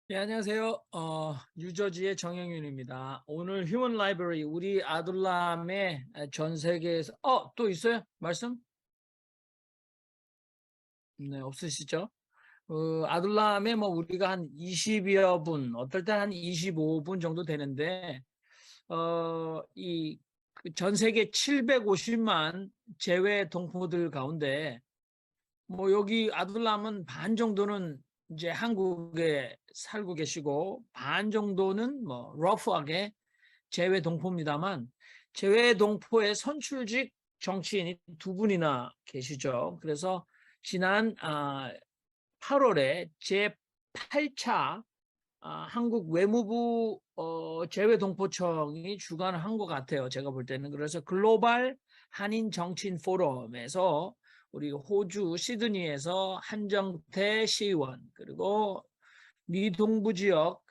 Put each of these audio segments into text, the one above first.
네, 안녕하세요. 뉴저지의 정영윤입니다. 오늘 휴먼 라이브러리 우리 아둘람의 전 세계에서 또 있어요? 말씀? 네, 없으시죠? 아둘람에 뭐 우리가 한 20여 분, 어떨 땐 한 25분 정도 되는데 이 전 세계 750만 제외 동포들 가운데 뭐 여기 아둘람은 반 정도는 이제 한국에 살고 계시고 반 정도는 뭐 러프하게 재외 동포입니다만 재외 동포의 선출직 정치인이 두 분이나 계시죠. 그래서 지난 8월에 제8차 한국 외무부 재외동포청이 주관을 한 것 같아요. 제가 볼 때는. 그래서 글로벌 한인 정치인 포럼에서 우리 호주 시드니에서 한정태 시의원 그리고 미 동부 지역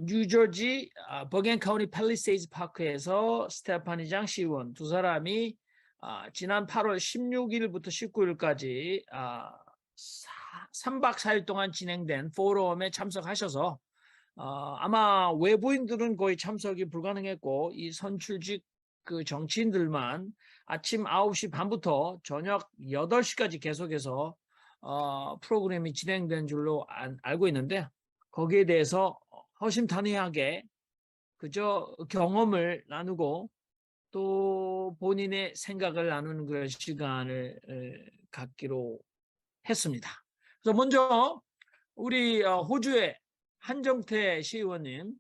뉴저지 버겐 카운티 팰리세이즈 파크에서 스테파니 장 시의원 두 사람이 지난 8월 16일부터 19일까지 3박 4일 동안 진행된 포럼에 참석하셔서 아마 외부인들은 거의 참석이 불가능했고 이 선출직 그 정치인들만 아침 9시 반부터 저녁 8시까지 계속해서 프로그램이 진행된 줄로 알고 있는데 거기에 대해서 허심탄회하게 그저 경험을 나누고 또 본인의 생각을 나누는 그런 시간을 갖기로 했습니다. 그래서 먼저 우리 호주의 한정태 시의원님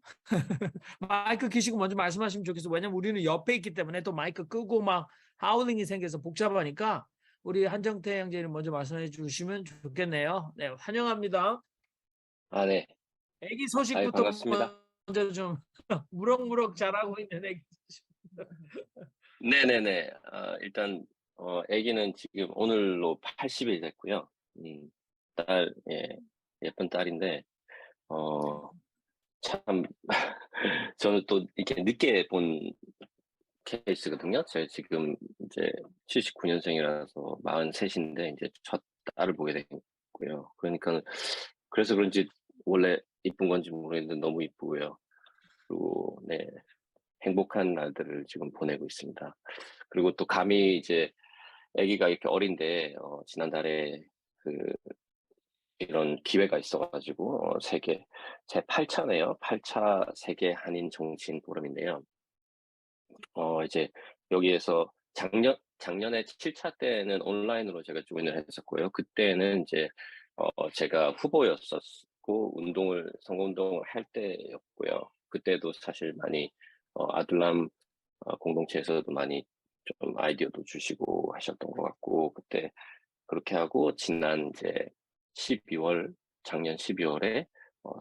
마이크 켜시고 먼저 말씀하시면 좋겠어요. 왜냐면 우리는 옆에 있기 때문에 또 마이크 끄고 막 하울링이 생겨서 복잡하니까 우리 한정태 형제님 먼저 말씀해 주시면 좋겠네요. 네, 환영합니다. 아, 네. 애기 아유, 소식부터 반갑습니다. 먼저 좀 무럭무럭 자라고 있는 애기 소식. 네네네. 일단, 아기는 지금 오늘로 80일 됐고요. 예, 예쁜 딸인데, 어, 참, 저는 또 이렇게 늦게 본 케이스거든요. 제가 지금 이제 79년생이라서 43인데, 이제 첫 딸을 보게 됐고요. 그러니까, 그래서 그런지 원래 이쁜 건지 모르겠는데 너무 이쁘고요. 그리고, 네. 행복한 날들을 지금 보내고 있습니다. 그리고 또 감히 이제 아기가 이렇게 어린데 지난달에 그 이런 기회가 있어가지고 세계 제 8차네요. 8차 세계 한인 정치인 포럼인데요. 이제 여기에서 작년에 7차 때는 온라인으로 제가 조인을 했었고요. 그때는 이제 제가 후보였었고 선거운동을 할 때였고요. 그때도 사실 많이 아둘람 공동체에서도 많이 좀 아이디어도 주시고 하셨던 것 같고, 그때 그렇게 하고, 이제 12월, 작년 12월에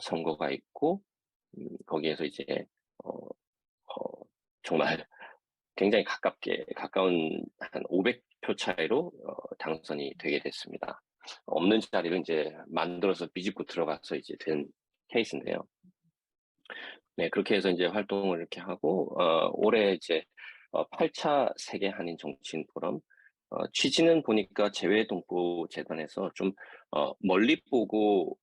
선거가 있고, 거기에서 이제, 어, 정말 굉장히 가까운 한 500표 차이로 당선이 되게 됐습니다. 없는 자리를 이제 만들어서 비집고 들어가서 이제 된 케이스인데요. 네, 그렇게 해서 이제 활동을 이렇게 하고, 올해 이제 8차 세계 한인 정치인 포럼, 취지는 보니까 재외동포 재단에서 좀, 멀리 보고,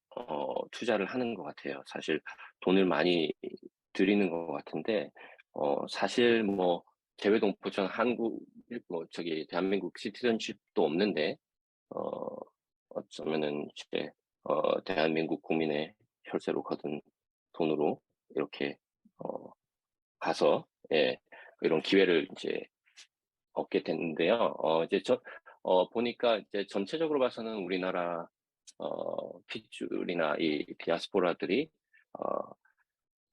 투자를 하는 것 같아요. 사실 돈을 많이 들이는 것 같은데, 사실 뭐, 재외동포전 대한민국 시티즌십도 없는데, 어, 어쩌면은 이제, 대한민국 국민의 혈세로 거둔 돈으로 이렇게 어, 가서 예, 이런 기회를 이제 얻게 됐는데요. 이제 보니까 이제 전체적으로 봐서는 우리나라 핏줄이나 이 디아스포라들이 어,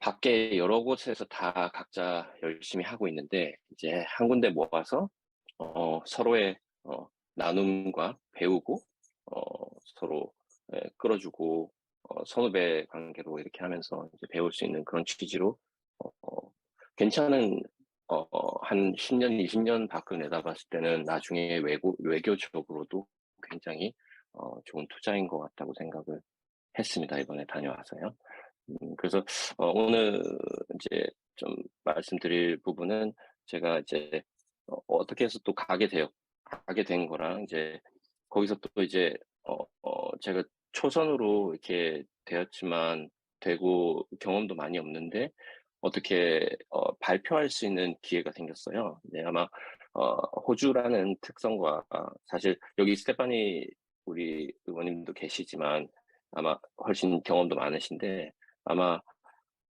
밖에 여러 곳에서 다 각자 열심히 하고 있는데 이제 한 군데 모아서 서로의 나눔과 배우고 서로 끌어주고 선후배 관계로 이렇게 하면서 이제 배울 수 있는 그런 취지로 괜찮은 한 10년, 20년 밖을 내다봤을 때는 나중에 외교적으로도 굉장히 좋은 투자인 것 같다고 생각을 했습니다. 이번에 다녀와서요. 그래서 오늘 이제 좀 말씀드릴 부분은 제가 이제 어떻게 해서 또 가게 된 거랑 이제 거기서 또 이제 제가 초선으로 이렇게 되었지만 되고 경험도 많이 없는데 어떻게 발표할 수 있는 기회가 생겼어요. 네, 아마 호주라는 특성과 사실 여기 스테파니 우리 의원님도 계시지만 아마 훨씬 경험도 많으신데 아마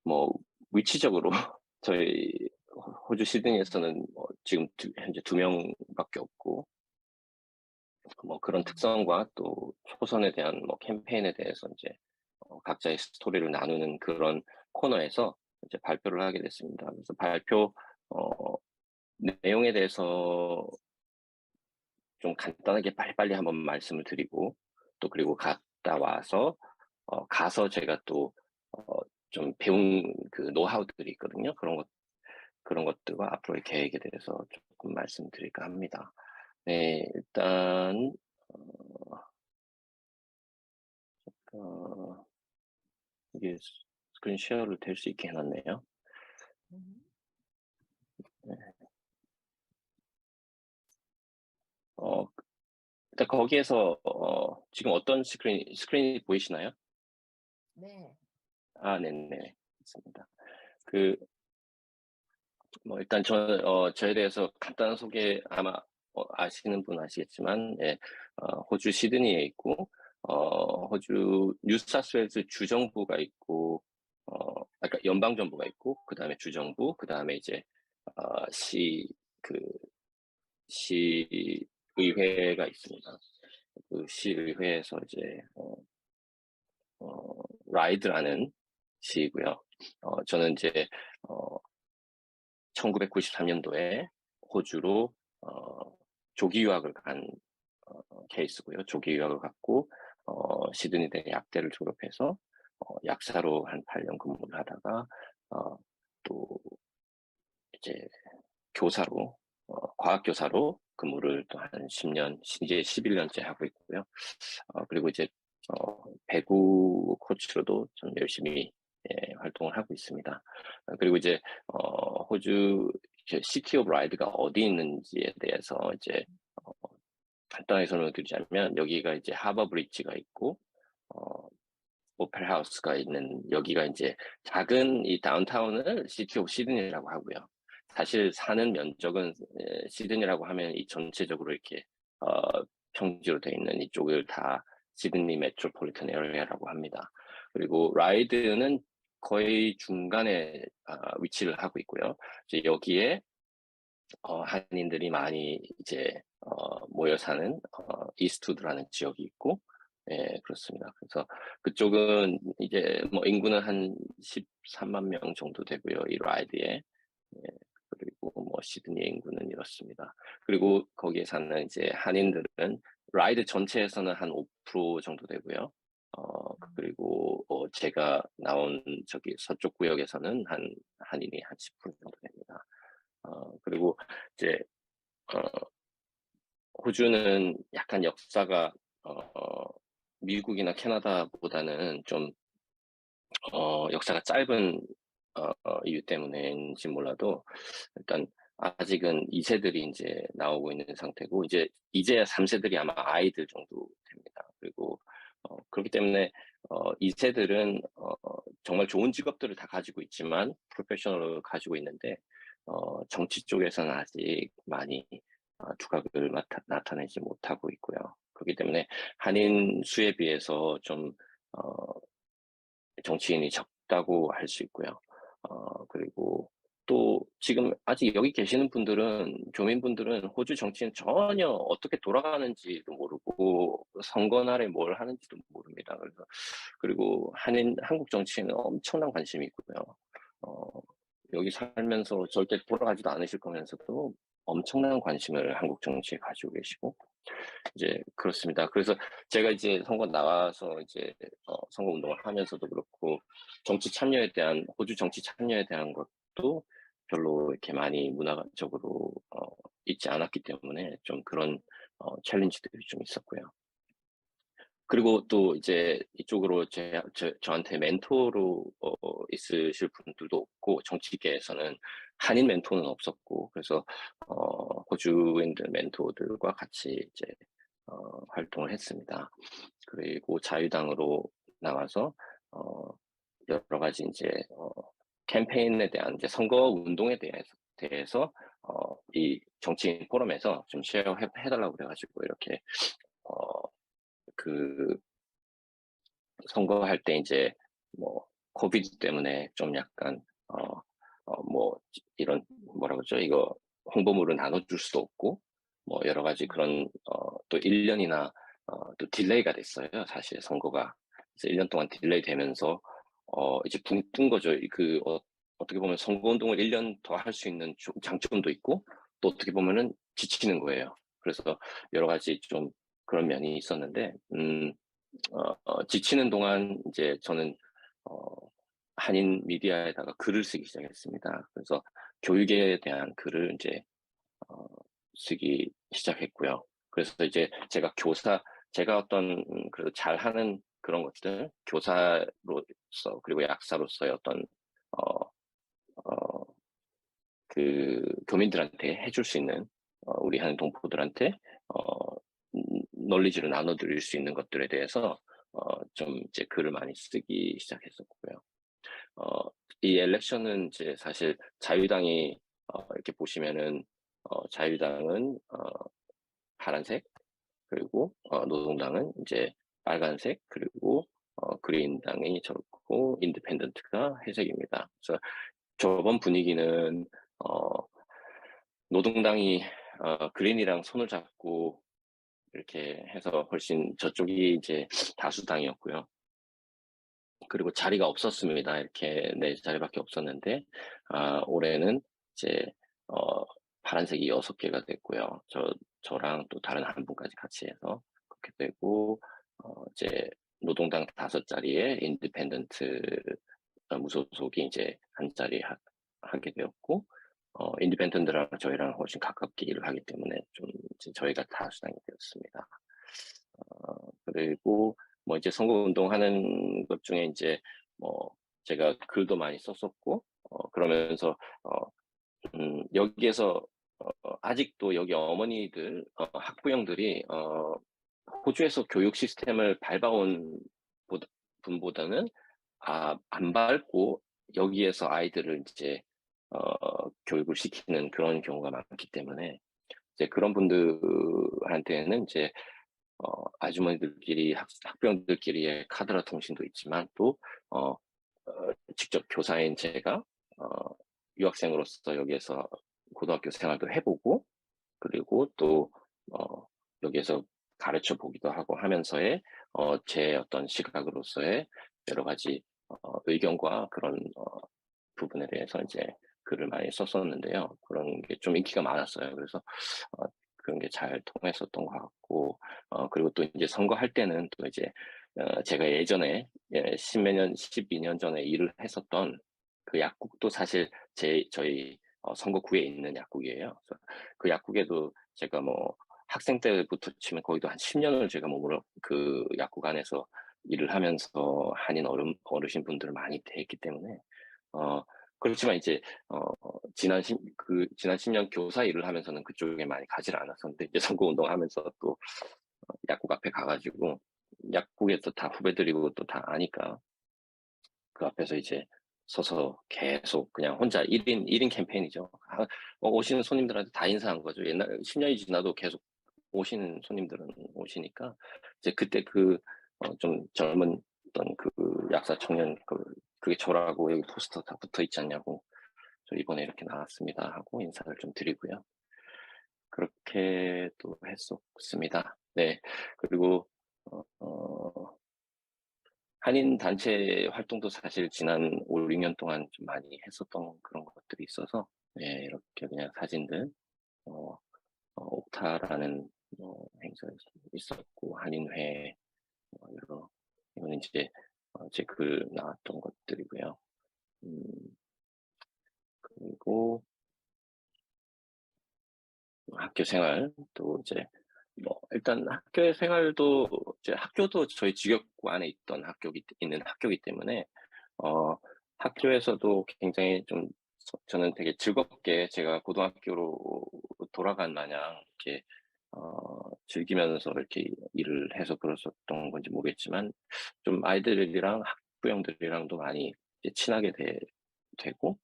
뭐 위치적으로 저희 호주 시드니에서는 뭐 지금 현재 2명밖에 없고 뭐 그런 특성과 또 초선에 대한 뭐 캠페인에 대해서 이제 각자의 스토리를 나누는 그런 코너에서 이제 발표를 하게 됐습니다. 그래서 발표 어, 내용에 대해서 좀 간단하게 빨리빨리 한번 말씀을 드리고 또 그리고 갔다 와서 가서 제가 또 좀 배운 그 노하우들이 있거든요. 그런 것들과 앞으로의 계획에 대해서 조금 말씀드릴까 합니다. 네, 일단 어, 이게 스크린 쉐어를 될 수 있게 해놨네요. 네. 일단 거기에서 지금 어떤 스크린이 보이시나요? 네. 아, 네네. 있습니다. 뭐 일단 저에 대해서 간단한 소개 아마 아시는 분 아시겠지만, 예, 호주 시드니에 있고, 호주 뉴사스웨일스 주정부가 있고, 그러니까 연방정부가 있고, 그 다음에 주정부, 그 다음에 이제 시, 그 시의회가 있습니다. 그 시의회에서 이제 라이드라는 시이고요. 저는 이제 1993년도에 호주로 조기 유학을 간 케이스고요. 조기 유학을 갔고 시드니대 약대를 졸업해서 약사로 한 8년 근무를 하다가 또 이제 교사로 과학 교사로 근무를 또 한 10년 이제 11년째 하고 있고요. 그리고 이제 배구 코치로도 좀 열심히 활동을 하고 있습니다. 그리고 이제 호주 시티 오브 라이드가 어디 있는지에 대해서 이제 어, 간단하게 설명을 드리자면 여기가 이제 하버 브릿지가 있고 오페라 하우스가 있는 여기가 이제 작은 이 다운타운을 시티 오브 시드니라고 하고요. 사실 사는 면적은 시드니라고 하면 이 전체적으로 이렇게 평지로 되어 있는 이쪽을 다 시드니 메트로폴리탄 에리아라고 합니다. 그리고 라이드는 거의 중간에 위치를 하고 있고요. 이제 여기에 한인들이 많이 이제 모여 사는 이스트우드라는 지역이 있고, 예, 그렇습니다. 그래서 그쪽은 이제 뭐 인구는 한 13만 명 정도 되고요. 이 라이드에. 예, 그리고 뭐 시드니의 인구는 이렇습니다. 그리고 거기에 사는 이제 한인들은 라이드 전체에서는 한 5% 정도 되고요. 그리고 제가 나온 저기 서쪽 구역에서는 한인이 한 10% 정도 됩니다. 그리고 이제 어, 호주는 약간 역사가 미국이나 캐나다보다는 좀 역사가 짧은 이유 때문에인지 몰라도 일단 아직은 2세들이 이제 나오고 있는 상태고 이제야 3세들이 아마 아이들 정도 됩니다. 그리고 그렇기 때문에 2세들은 정말 좋은 직업들을 다 가지고 있지만 프로페셔널을 가지고 있는데 정치 쪽에서는 아직 많이 두각을 나타내지 못하고 있고요. 그렇기 때문에 한인 수에 비해서 좀 정치인이 적다고 할 수 있고요. 그리고 또 지금 아직 여기 계시는 분들은 교민분들은 호주 정치는 전혀 어떻게 돌아가는지도 모르고 선거 날에 뭘 하는지도 모릅니다. 그리고 한국 정치에는 엄청난 관심이 있고요. 여기 살면서 절대 돌아가지도 않으실 거면서도 엄청난 관심을 한국 정치에 가지고 계시고 이제 그렇습니다. 그래서 제가 이제 선거 나와서 이제 선거 운동을 하면서도 그렇고 호주 정치 참여에 대한 것도 별로 이렇게 많이 문화적으로 있지 않았기 때문에 좀 그런 챌린지들이 좀 있었고요. 그리고 또 이제 이쪽으로 저한테 멘토로 있으실 분들도 없고 정치계에서는 한인 멘토는 없었고 그래서 호주인들 멘토들과 같이 이제 활동을 했습니다. 그리고 자유당으로 나와서 여러 가지 이제 캠페인에 대한 이제 선거 운동에 대해서 이 정치인 포럼에서 좀 쉐어해 달라고 그래 가지고 이렇게 어 그 선거할 때 이제 뭐 코비드 때문에 좀 약간 뭐 이런 뭐라 그러죠? 이거 홍보물을 나눠줄 수도 없고 뭐 여러 가지 그런 또 1 년이나 또 딜레이가 됐어요 사실 선거가. 그래서 1년 동안 딜레이 되면서 이제 붕 뜬 거죠. 어떻게 보면 선거 운동을 1년 더 할 수 있는 장점도 있고 또 어떻게 보면은 지치는 거예요. 그래서 여러 가지 좀 그런 면이 있었는데 지치는 동안 이제 저는 어 한인 미디어에다가 글을 쓰기 시작했습니다. 그래서 교육에 대한 글을 인제 어 쓰기 시작했고요. 그래서 이제 제가 어떤 그래도 잘하는 그런 것들 교사로서 그리고 약사로서의 어떤 어 어 교민들한테 해줄 수 있는 우리 한인 동포들한테 어 널리지를 나눠 드릴 수 있는 것들에 대해서 좀 이제 글을 많이 쓰기 시작했었고요. 어 이 엘렉션은 이제 사실 자유당이 이렇게 보시면은 자유당은 파란색, 그리고 노동당은 이제 빨간색, 그리고 그린당이 저렇고 인디펜던트가 회색입니다. 그래서 저번 분위기는 어 노동당이 그린이랑 손을 잡고 이렇게 해서 훨씬 저쪽이 이제 다수당이었고요. 그리고 자리가 없었습니다. 이렇게 4 자리밖에 없었는데 올해는 이제 어 파란색이 6 개가 됐고요. 저랑 또 다른 한 분까지 같이 해서 그렇게 되고 이제 노동당 5 자리에 인디펜던트 무소속이 이제 1 자리 하게 되었고 인디펜던트랑 저희랑 훨씬 가깝게 일을 하기 때문에 좀 이제 저희가 다수당이 되었습니다. 그리고 뭐 이제 선거 운동하는 것 중에 인제 뭐 제가 글도 많이 썼었고 그러면서 어 여기에서 아직도 여기 어머니들 학부형들이 호주에서 교육 시스템을 밟아온 분보다는 안 밟고 여기에서 아이들을 이제 교육을 시키는 그런 경우가 많기 때문에 이제 그런 분들한테는 이제 아주머니들끼리 학부형들끼리의 카드라 통신도 있지만 또 어 직접 교사인 제가 어 유학생으로서 여기에서 고등학교 생활도 해 보고 그리고 또 어 여기에서 가르쳐 보기도 하고 하면서의 제 어떤 시각으로서의 여러 가지 의견과 그런 부분에 대해서 이제 글을 많이 썼었는데요. 그런 게 좀 인기가 많았어요. 그래서 어 그런 게 잘 통했었던 것 같고 그리고 또 인제 선거할 때는 또 이제 제가 예전에 십몇 년 12년 전에 일을 했었던 그 약국도 사실 저희 선거구에 있는 약국이에요. 그래서 그 약국에도 제가 뭐 학생 때부터 치면 거의도 한 10 년을 제가 머물러 그 약국 안에서 일을 하면서 한인 어르신분들을 많이 대했기 때문에 어 그렇지만 이제 지난 10년 교사 일을 하면서는 그쪽에 많이 가지를 않았었는데 이제 선거 운동하면서 또 약국 앞에 가 가지고 약국에서 다 후배들이고 또 다 아니까 그 앞에서 이제 서서 계속 그냥 혼자 1인 캠페인이죠. 오시는 손님들한테 다 인사한 거죠. 옛날 10 년이 지나도 계속 오시는 손님들은 오시니까 이제 그때 좀 젊은 어떤 약사 청년 그게 저라고 여기 포스터 다 붙어 있지 않냐고 "저 이번에 이렇게 나왔습니다." 하고 인사를 좀 드리고요. 그렇게 또 했었습니다. 네. 그리고 어 한인 단체 활동도 사실 지난 5-6년 동안 좀 많이 했었던 그런 것들이 있어서 네 이렇게 그냥 사진들 어 옥타라는 행사 있었고 한인회 여러 이거는 이제 제 글 나왔던 것들이고요. 음 그리고 학교 생활 또 이제 뭐 일단 학교의 생활도 이제 학교도 저희 직역구 안에 있는 학교이기 때문에 어 학교에서도 굉장히 좀 저는 되게 즐겁게 제가 고등학교로 돌아간 마냥 이렇게 즐기면서 이렇게 일을 해서 그랬었던 건지 모르겠지만 좀 아이들이랑 학부형들이랑도 많이 이제 친하게 되고,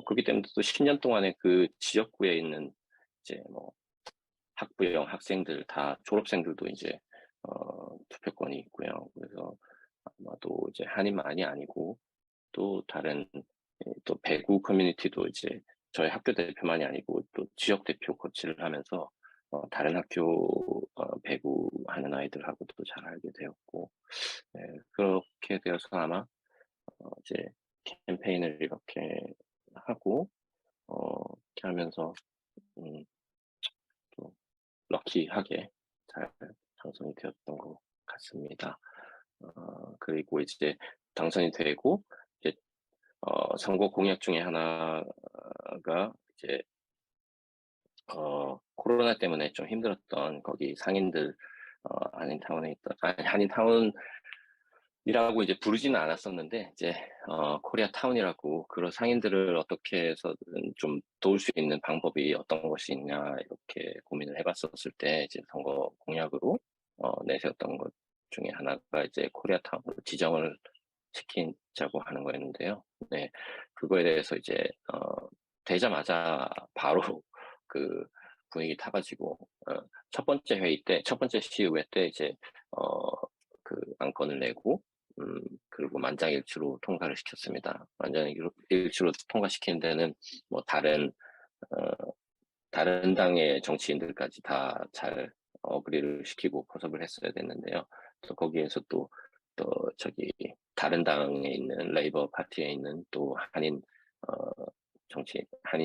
그렇기 때문에 또 10년 동안에 그 지역구에 있는 이제 뭐 학부형 학생들 다 졸업생들도 이제 투표권이 있고요. 그래서 아마도 이제 한인만이 아니고 또 다른 또 배구 커뮤니티도 이제 저희 학교 대표만이 아니고 또 지역 대표 코치를 하면서 다른 학교 배구 하는 아이들하고도 잘 알게 되었고, 네, 그렇게 되어서 아마 이제 캠페인을 이렇게 하고 이렇게 하면서 음, 또 럭키하게 잘 당선이 되었던 것 같습니다. 그리고 이제 당선이 되고 이제 선거 공약 중에 하나가 이제 코로나 때문에 좀 힘들었던 거기 상인들 한인타운에 있던 한인타운이라고 이제 부르지는 않았었는데 이제 코리아타운이라고 그런 상인들을 어떻게 해서든 좀 도울 수 있는 방법이 어떤 것이 있냐 이렇게 고민을 해봤었을 때 이제 선거 공약으로 내세웠던 것 중에 하나가 이제 코리아타운으로 지정을 시키자고 하는 거였는데요. 네, 그거에 대해서 이제 되자마자 바로 그 분위기 타가지고 첫 번째 회의 때, 첫 번째 시의회 때 이제 그 안건을 내고 그리고 만장일치로 통과를 시켰습니다. 만장일치로 통과시키는 데는 뭐 다른 당의 정치인들까지 다 잘 어그리를 시키고 포섭을 했어야 됐는데요. 또 거기에서 또 저기 다른 당에 있는 레이버 파티에 있는 또 한인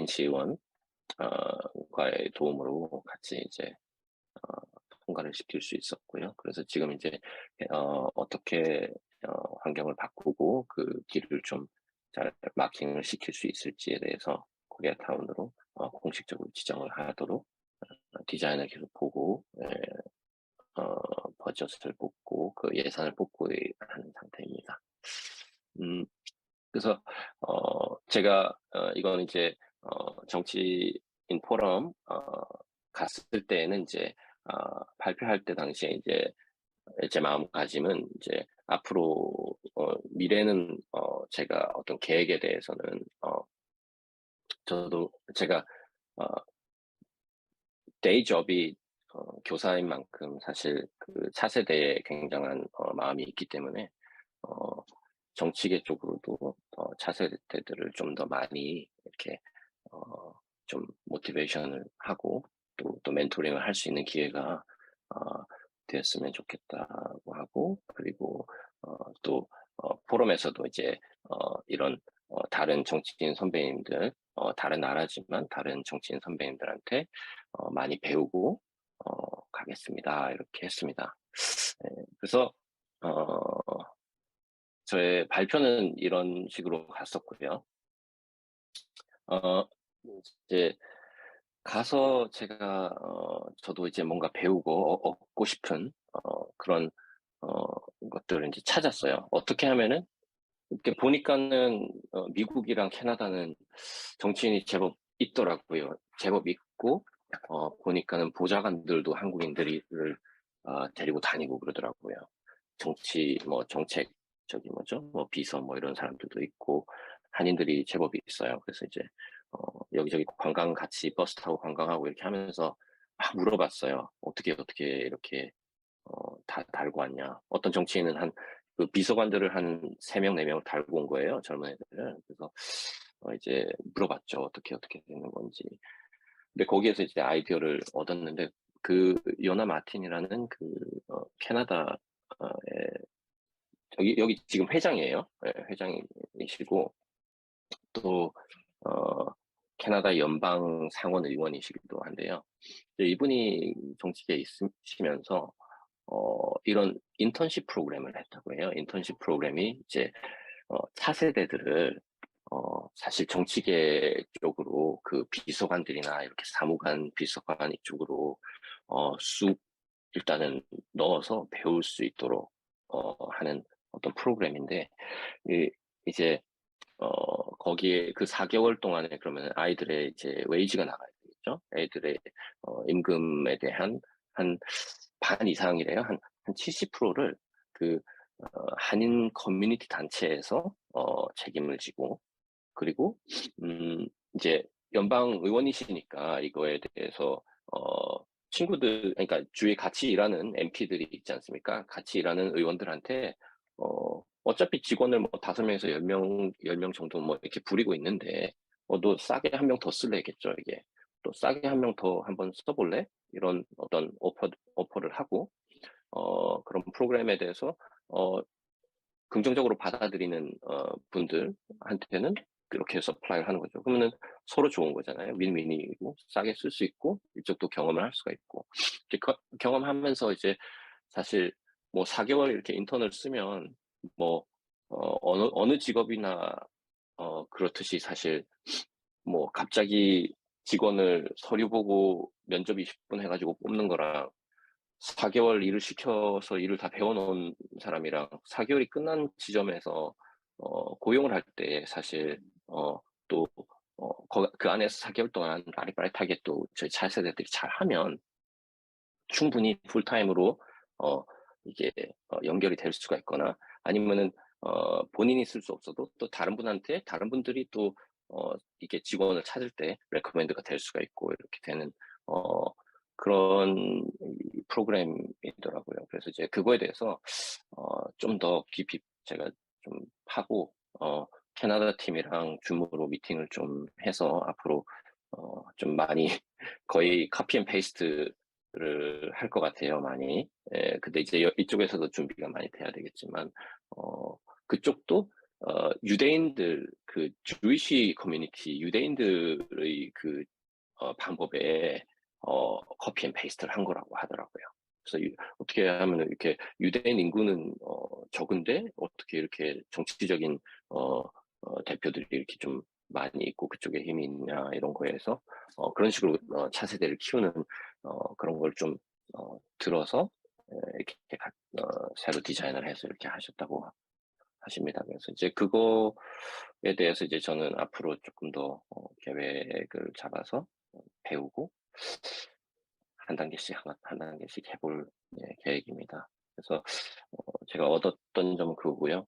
시의원 과의 도움으로 같이 이제 통과를 시킬 수 있었고요. 그래서 지금 이제 어떻게 환경을 바꾸고 그 길을 좀 잘 마킹을 시킬 수 있을지에 대해서 코리아타운으로 공식적으로 지정을 하도록 디자인을 계속 보고 버젯을 뽑고 그 예산을 뽑고 하는 상태입니다. 그래서 제가 이건 이제 정치인 포럼 갔을 때에는 이제 발표할 때 당시에 이제 제 마음가짐은 이제 앞으로 미래는 제가 어떤 계획에 대해서는 저도 제가 어, 데이 접이 교사인 만큼 사실 그 차세대에 굉장한 마음이 있기 때문에 어, 정치계 쪽으로도 차세대들을 좀 더 많이 이렇게 좀 모티베이션을 하고 또 멘토링을 할 수 있는 기회가 어, 되었으면 좋겠다고 하고 그리고 또 포럼에서도 이제 이런 다른 정치인 선배님들 다른 나라지만 다른 정치인 선배님들한테 많이 배우고 가겠습니다. 이렇게 했습니다. 네, 그래서 저의 발표는 이런 식으로 갔었고요. 이제 가서 제가 저도 이제 뭔가 배우고 얻고 싶은 그런 것들을 이제 찾았어요. 어떻게 하면은 이렇게 보니까는 미국이랑 캐나다는 정치인이 제법 있더라고요. 제법 있고 보니까는 보좌관들도 한국인들을 데리고 다니고 그러더라고요. 정책 저기 뭐죠? 뭐 비서 뭐 이런 사람들도 있고 한인들이 제법 있어요. 그래서 이제 여기저기 관광 같이 버스 타고 관광하고 이렇게 하면서 막 물어봤어요. 어떻게 이렇게 다 달고 왔냐. 어떤 정치인은 그 비서관들을 한 3명, 4명을 달고 온 거예요. 젊은 애들을. 그래서 이제 물어봤죠. 어떻게 되는 건지. 근데 거기에서 이제 아이디어를 얻었는데 그 요나 마틴이라는 그 캐나다의 여기 지금 회장이에요. 네, 회장이시고 또 캐나다 연방 상원 의원이시기도 한데요. 이분이 정치계에 있으시면서 이런 인턴십 프로그램을 했다고 해요. 인턴십 프로그램이 이제 차세대들을 사실 정치계 쪽으로 그 비서관들이나 이렇게 사무관, 비서관 이쪽으로 쑥 일단은 넣어서 배울 수 있도록 하는 어떤 프로그램인데 이제 거기에 그 4개월 동안에 그러면 아이들의 이제 웨이지가 나가야 되겠죠. 애들의 임금에 대한 한 반 이상이래요. 한 70%를 그 한인 커뮤니티 단체에서 책임을 지고, 그리고 이제 연방 의원이시니까 이거에 대해서 친구들, 그러니까 주위에 같이 일하는 MP들이 있지 않습니까? 같이 일하는 의원들한테 어차피 직원을 뭐 5명에서 10명 정도 뭐 이렇게 부리고 있는데 너 싸게 한 명 더 쓸래겠죠, 이게. 또 싸게 한 명 더 한번 써볼래? 이런 어떤 오퍼를 하고 그런 프로그램에 대해서 어 긍정적으로 받아들이는 분들한테는 그렇게 서플라이를 하는 거죠. 그러면은 서로 좋은 거잖아요. 윈윈이고 싸게 쓸 수 있고 이쪽도 경험을 할 수가 있고 이렇게 경험하면서 이제 사실 뭐 4개월 이렇게 인턴을 쓰면 뭐 어느 직업이나 그렇듯이 사실 뭐 갑자기 직원을 서류 보고 면접 20분 해가지고 뽑는 거랑 4개월 일을 시켜서 일을 다 배워놓은 사람이랑 4개월이 끝난 지점에서 고용을 할 때 사실 또 그 안에서 4개월 동안 빠릿빠릿하게 또 저희 차세대들이 잘하면 충분히 풀타임으로 이게 연결이 될 수가 있거나 아니면은 본인이 쓸 수 없어도 또 다른 분한테 다른 분들이 또 이게 직원을 찾을 때 레커멘드가 될 수가 있고 이렇게 되는 그런 이 프로그램이더라고요. 그래서 이제 그거에 대해서 좀 더 깊이 제가 좀 파고 캐나다 팀이랑 줌으로 미팅을 좀 해서 앞으로 좀 많이 거의 카피 앤 페이스트를 할 것 같아요, 많이. 예, 근데 이제 이쪽에서도 준비가 많이 돼야 되겠지만, 그쪽도, 유대인들, 그, 주이시 커뮤니티, 유대인들의 그, 방법에, 커피 앤 페이스트를 한 거라고 하더라고요. 그래서 어떻게 하면 이렇게 유대인 인구는, 적은데, 어떻게 이렇게 정치적인, 대표들이 이렇게 좀 많이 있고 그쪽에 힘이 있냐, 이런 거에서, 그런 식으로, 차세대를 키우는, 그런 걸 좀, 들어서, 이렇게 새로 디자인을 해서 이렇게 하셨다고 하십니다. 그래서 이제 그거에 대해서 이제 저는 앞으로 조금 더 계획을 잡아서 배우고 한 단계씩 한 단계씩 해볼 계획입니다. 그래서 제가 얻었던 점은 그거고요.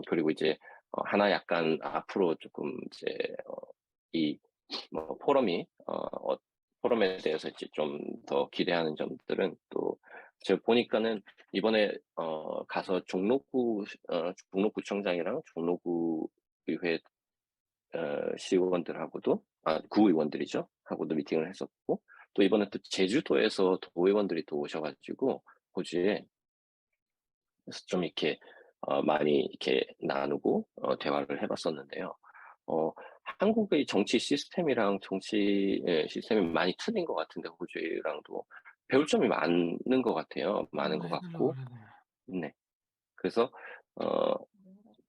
그리고 이제 하나 약간 앞으로 조금 이제 이뭐 포럼에 대해서 이제 좀 더 기대하는 점들은 또 제가 보니까는 이번에 가서 종로구청장이랑 종로구 의회 시의원들하고도 구의원들이죠 하고도 미팅을 했었고 또 이번에 또 제주도에서 도의원들이 또 오셔가지고 호주에 그래서 좀 이렇게 많이 이렇게 나누고 대화를 해봤었는데요. 한국의 정치 시스템이랑 정치 시스템이 많이 틀린 것 같은데 호주랑도 배울 점이 많은 것 같아요. 많은 것 같고, 네. 그래서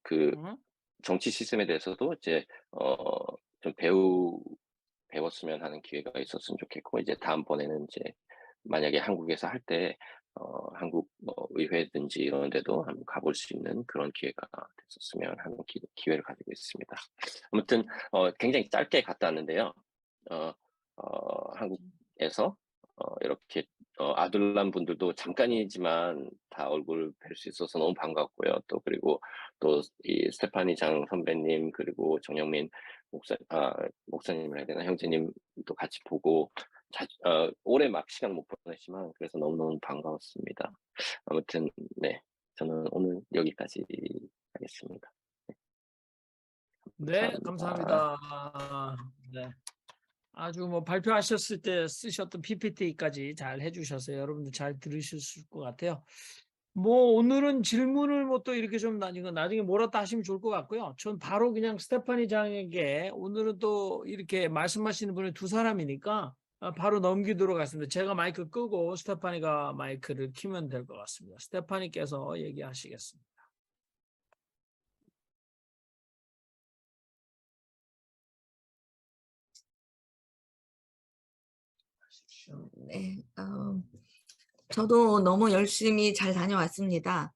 그 응? 정치 시스템에 대해서도 이제 좀 배웠으면 하는 기회가 있었으면 좋겠고 이제 다음번에는 이제 만약에 한국에서 할 때 한국 뭐 의회든지 이런 데도 한번 가볼 수 있는 그런 기회가 됐었으면 하는 기회를 가지고 있습니다. 아무튼 굉장히 짧게 갔다 왔는데요. 어, 한국에서 이렇게 아들란 분들도 잠깐이지만 다 얼굴 뵐 수 있어서 너무 반갑고요. 또 그리고 또 이 스테파니 장 선배님 그리고 정영민 목사님을 해야 되나 형제님도 같이 보고 오래 막 시간 못 보냈지만 그래서 너무너무 반가웠습니다. 아무튼 네 저는 오늘 여기까지 하겠습니다. 네, 감사합니다. 감사합니다. 네. 아주 뭐 발표하셨을 때 쓰셨던 PPT까지 잘 해주셔서 여러분들 잘 들으실 것 같아요. 뭐 오늘은 질문을 뭐 또 이렇게 좀 나중에 몰았다 하시면 좋을 것 같고요. 전 바로 그냥 스테파니 장에게 오늘은 또 이렇게 말씀하시는 분이 두 사람이니까 바로 넘기도록 하겠습니다. 제가 마이크 끄고 스테파니가 마이크를 키면 될 것 같습니다. 스테파니께서 얘기하시겠습니다. 네, 저도 너무 열심히 잘 다녀왔습니다.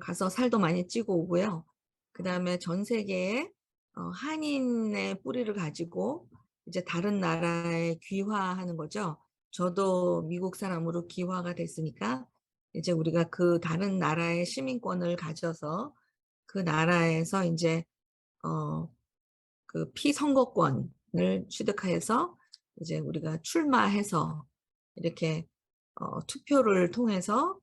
가서 살도 많이 찌고 오고요. 그 다음에 전 세계에 한인의 뿌리를 가지고 이제 다른 나라에 귀화하는 거죠. 저도 미국 사람으로 귀화가 됐으니까 이제 우리가 그 다른 나라의 시민권을 가져서 그 나라에서 이제 그 피선거권을 취득해서 이제 우리가 출마해서 이렇게 투표를 통해서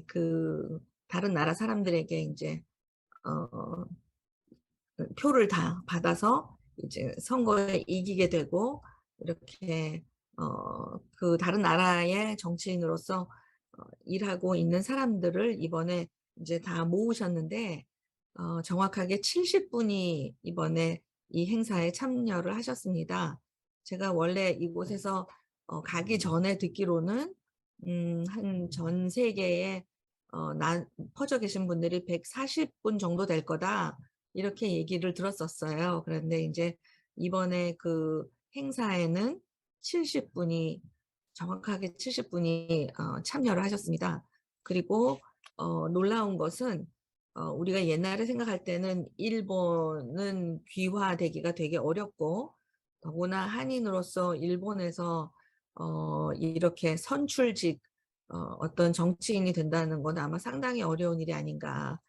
그 다른 나라 사람들에게 이제 그 표를 다 받아서 이제 선거에 이기게 되고 이렇게 그 다른 나라의 정치인으로서 일하고 있는 사람들을 이번에 이제 다 모으셨는데 정확하게 70분이 이번에 이 행사에 참여를 하셨습니다. 제가 원래 이곳에서 가기 전에 듣기로는 한 전 세계에 퍼져 계신 분들이 140분 정도 될 거다. 이렇게 얘기를 들었었어요. 그런데 이제 이번에 그 행사에는 70분이 정확하게 70분이 참여를 하셨습니다. 그리고 놀라운 것은 우리가 옛날에 생각할 때는 일본은 귀화되기가 되게 어렵고 더구나 한인으로서 일본에서 이렇게 선출직 어떤 정치인이 된다는 건 아마 상당히 어려운 일이 아닌가.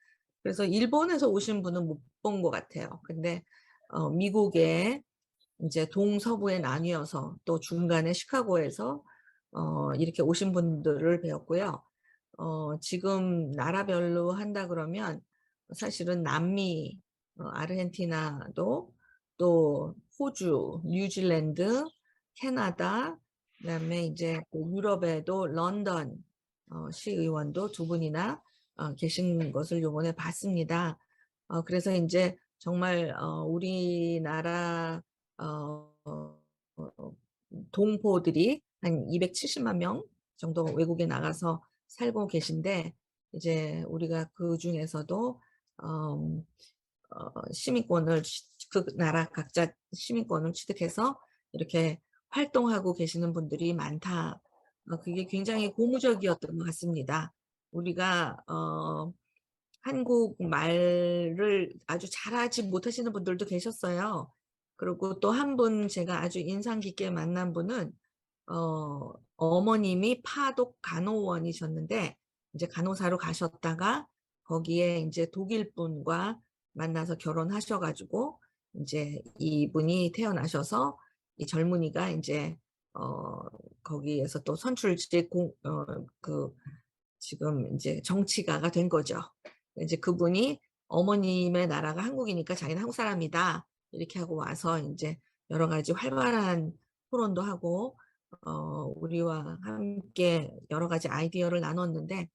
그래서 일본에서 오신 분은 못 본 것 같아요. 근데 미국에 이제 동서부에 나뉘어서 또 중간에 시카고에서 이렇게 오신 분들을 배웠고요. 지금 나라별로 한다 그러면 사실은 남미, 아르헨티나도 또 호주, 뉴질랜드, 캐나다, 그다음에 이제 또 유럽에도 런던 시의원도 두 분이나 계신 것을 요번에 봤습니다. 그래서 이제 정말 우리나라 동포들이 한 270만 명 정도 외국에 나가서 살고 계신데 이제 우리가 그 중에서도 시민권을 그 나라 각자 시민권을 취득해서 이렇게 활동하고 계시는 분들이 많다. 그게 굉장히 고무적이었던 것 같습니다. 우리가 한국말을 아주 잘하지 못하시는 분들도 계셨어요. 그리고 또 한 분 제가 아주 인상 깊게 만난 분은 어머님이 파독 간호원이셨는데 이제 간호사로 가셨다가 거기에 이제 독일 분과 만나서 결혼하셔가지고 이제 이분이 태어나셔서 이 젊은이가 이제 거기에서 또 선출직 그 지금 이제 정치가가 된 거죠. 이제 그분이 어머님의 나라가 한국이니까 자기는 한국 사람이다. 이렇게 하고 와서 이제 여러 가지 활발한 토론도 하고 우리와 함께 여러 가지 아이디어를 나눴는데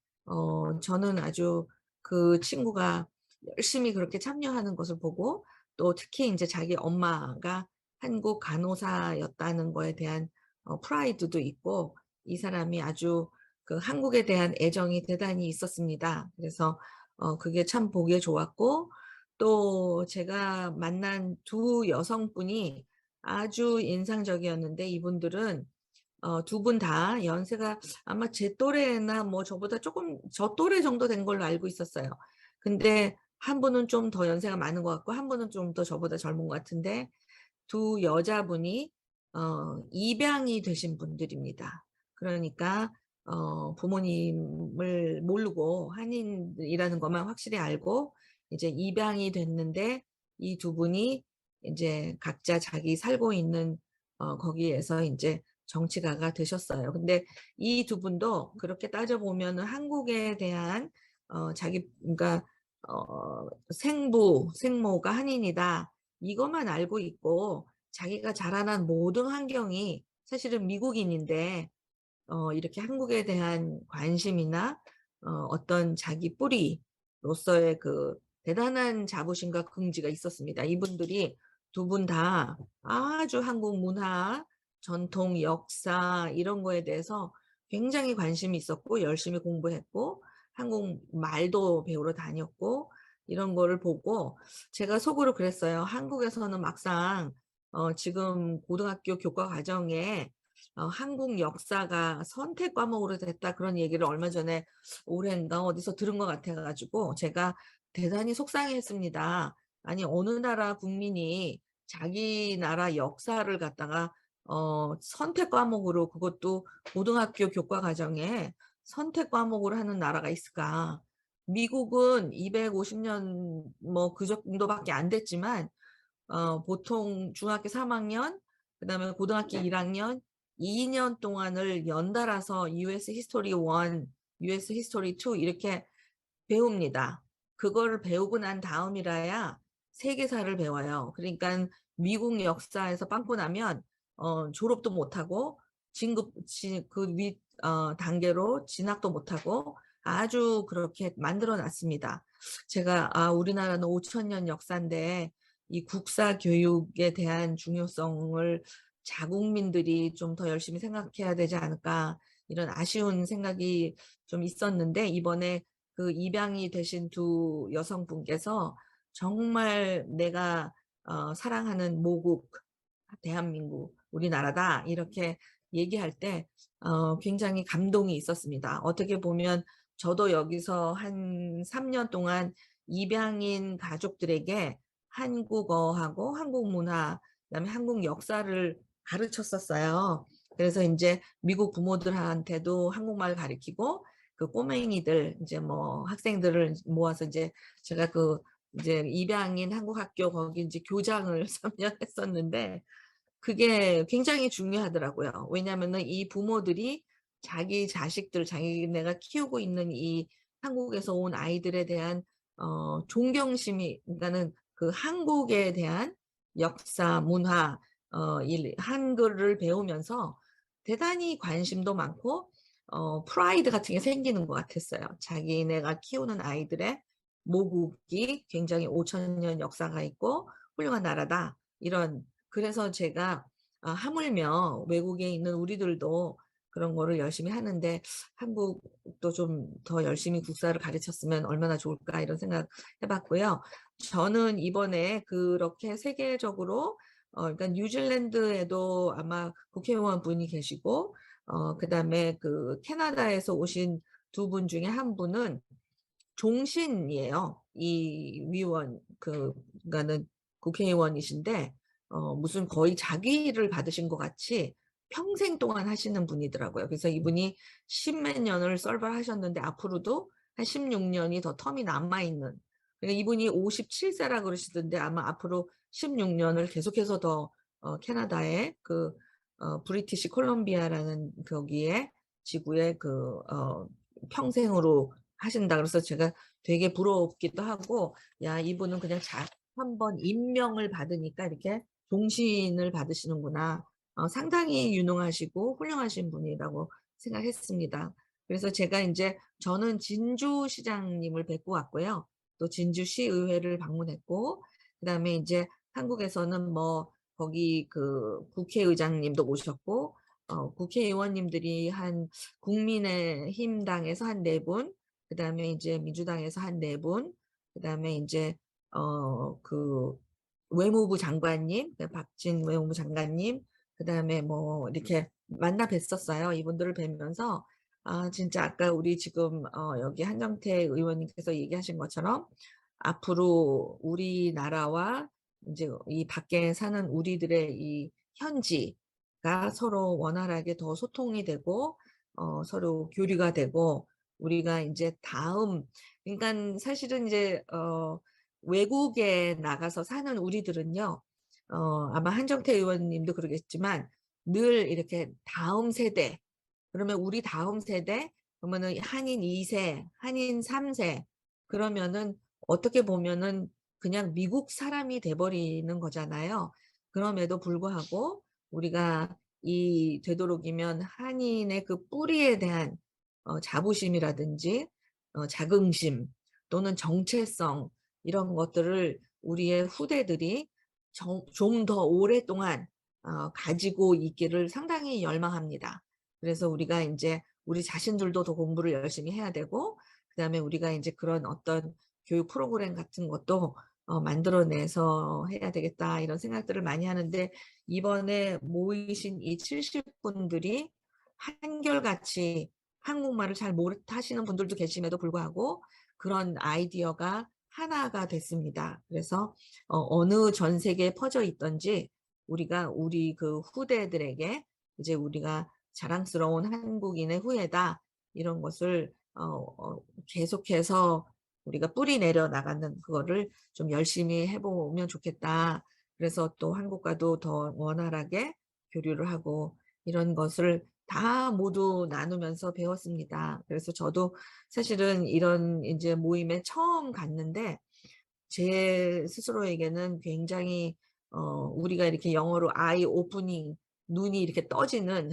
저는 아주 그 친구가 열심히 그렇게 참여하는 것을 보고 또 특히 이제 자기 엄마가 한국 간호사였다는 거에 대한 프라이드도 있고 이 사람이 아주 그 한국에 대한 애정이 대단히 있었습니다. 그래서 그게 참 보기에 좋았고 또 제가 만난 두 여성분이 아주 인상적이었는데 이분들은 두 분 다 연세가 아마 제 또래나 뭐 저보다 조금 저 또래 정도 된 걸로 알고 있었어요. 근데 한 분은 좀 더 연세가 많은 것 같고 한 분은 좀 더 저보다 젊은 것 같은데 두 여자분이 입양이 되신 분들입니다. 그러니까 부모님을 모르고 한인이라는 것만 확실히 알고 이제 입양이 됐는데 이 두 분이 이제 각자 자기 살고 있는 거기에서 이제 정치가가 되셨어요. 근데 이 두 분도 그렇게 따져보면은 한국에 대한 자기 그러니까 생부, 생모가 한인이다. 이것만 알고 있고 자기가 자라난 모든 환경이 사실은 미국인인데 이렇게 한국에 대한 관심이나 어떤 자기 뿌리로서의 그 대단한 자부심과 긍지가 있었습니다. 이분들이 두 분 다 아주 한국 문화, 전통, 역사 이런 거에 대해서 굉장히 관심이 있었고 열심히 공부했고 한국 말도 배우러 다녔고 이런 거를 보고 제가 속으로 그랬어요. 한국에서는 막상 지금 고등학교 교과 과정에 한국 역사가 선택 과목으로 됐다 그런 얘기를 얼마 전에 올해인가 어디서 들은 것 같아가지고 제가 대단히 속상했습니다. 아니 어느 나라 국민이 자기 나라 역사를 갖다가 선택 과목으로 그것도 고등학교 교과 과정에 선택 과목을 하는 나라가 있을까? 미국은 250년 뭐 그 정도밖에 안 됐지만 보통 중학교 3학년, 그다음에 고등학교 1학년 2년 동안을 연달아서 US History 1, US History 2 이렇게 배웁니다. 그거를 배우고 난 다음이라야 세계사를 배워요. 그러니까 미국 역사에서 빵꾸 나면 졸업도 못하고 진급 그 단계로 진학도 못하고 아주 그렇게 만들어 놨습니다. 제가 우리나라는 5,000년 역사인데 이 국사 교육에 대한 중요성을 자국민들이 좀 더 열심히 생각해야 되지 않을까 이런 아쉬운 생각이 좀 있었는데 이번에 그 입양이 되신 두 여성분께서 정말 내가 사랑하는 모국 대한민국 우리나라다 이렇게 얘기할 때 굉장히 감동이 있었습니다. 어떻게 보면 저도 여기서 한 3년 동안 입양인 가족들에게 한국어하고 한국 문화, 그다음에 한국 역사를 가르쳤었어요. 그래서 이제 미국 부모들한테도 한국말 가르치고 그 꼬맹이들 이제 뭐 학생들을 모아서 이제 제가 그 이제 입양인 한국 학교 거기 이제 교장을 3년 했었는데 그게 굉장히 중요하더라고요. 왜냐하면은 이 부모들이 자기 자식들, 자기네가 키우고 있는 이 한국에서 온 아이들에 대한 존경심이, 그러니까는 그 한국에 대한 역사, 문화, 이 한글을 배우면서 대단히 관심도 많고 프라이드 같은 게 생기는 것 같았어요. 자기네가 키우는 아이들의 모국이 굉장히 5,000년 역사가 있고 훌륭한 나라다. 이런 그래서 제가 하물며 외국에 있는 우리들도 그런 거를 열심히 하는데 한국도 좀 더 열심히 국사를 가르쳤으면 얼마나 좋을까 이런 생각 해봤고요. 저는 이번에 그렇게 세계적으로 그러니까 뉴질랜드에도 아마 국회의원 분이 계시고 그다음에 그 캐나다에서 오신 두 분 중에 한 분은 종신이에요. 이 위원 그가는 국회의원이신데 무슨 거의 자기를 받으신 것 같이 평생 동안 하시는 분이더라고요. 그래서 이분이 십몇 년을 서브를 하셨는데 앞으로도 한 16년이 더 텀이 남아있는. 그러니까 이분이 57세라 그러시던데 아마 앞으로 16년을 계속해서 더 캐나다의 그 브리티시 콜롬비아라는 거기에 지구에 평생으로 하신다. 그래서 제가 되게 부럽기도 하고, 야, 이분은 그냥 한번 임명을 받으니까 이렇게 종신을 받으시는구나. 상당히 유능하시고 훌륭하신 분이라고 생각했습니다. 그래서 제가 이제 저는 진주시장님을 뵙고 왔고요. 또 진주시의회를 방문했고, 그다음에 이제 한국에서는 뭐 거기 그 국회의장님도 모셨고, 국회의원님들이 한 국민의힘당에서 한 4분, 그다음에 이제 민주당에서 한 4분, 그다음에 이제 그 외무부 장관님, 박진 외무부 장관님, 그다음에 뭐 이렇게 만나 뵀었어요. 이분들을 뵈면서 진짜 아까 우리 지금 여기 한정태 의원님께서 얘기하신 것처럼 앞으로 우리나라와 이제 이 밖에 사는 우리들의 이 현지가 서로 원활하게 더 소통이 되고 서로 교류가 되고 우리가 이제 그러니까 사실은 이제 외국에 나가서 사는 우리들은요, 아마 한정태 의원님도 그러겠지만 늘 이렇게 다음 세대, 그러면 우리 다음 세대, 그러면은 한인 2세, 한인 3세, 그러면은 어떻게 보면은 그냥 미국 사람이 돼버리는 거잖아요. 그럼에도 불구하고 우리가 되도록이면 한인의 그 뿌리에 대한 자부심이라든지 자긍심 또는 정체성 이런 것들을 우리의 후대들이 좀 더 오랫동안 가지고 있기를 상당히 열망합니다. 그래서 우리가 이제 우리 자신들도 더 공부를 열심히 해야 되고 그다음에 우리가 이제 그런 어떤 교육 프로그램 같은 것도 만들어내서 해야 되겠다 이런 생각들을 많이 하는데 이번에 모이신 이 70분들이 한결같이 한국말을 잘 못하시는 분들도 계심에도 불구하고 그런 아이디어가 하나가 됐습니다. 그래서 어느 전 세계에 퍼져 있던지 우리 그 후대들에게 이제 우리가 자랑스러운 한국인의 후예다. 이런 것을 계속해서 우리가 뿌리 내려 나가는 그거를 좀 열심히 해보면 좋겠다. 그래서 또 한국과도 더 원활하게 교류를 하고 이런 것을 다 모두 나누면서 배웠습니다. 그래서 저도 사실은 이런 이제 모임에 처음 갔는데 제 스스로에게는 굉장히 우리가 이렇게 영어로 아이 오프닝 눈이 이렇게 떠지는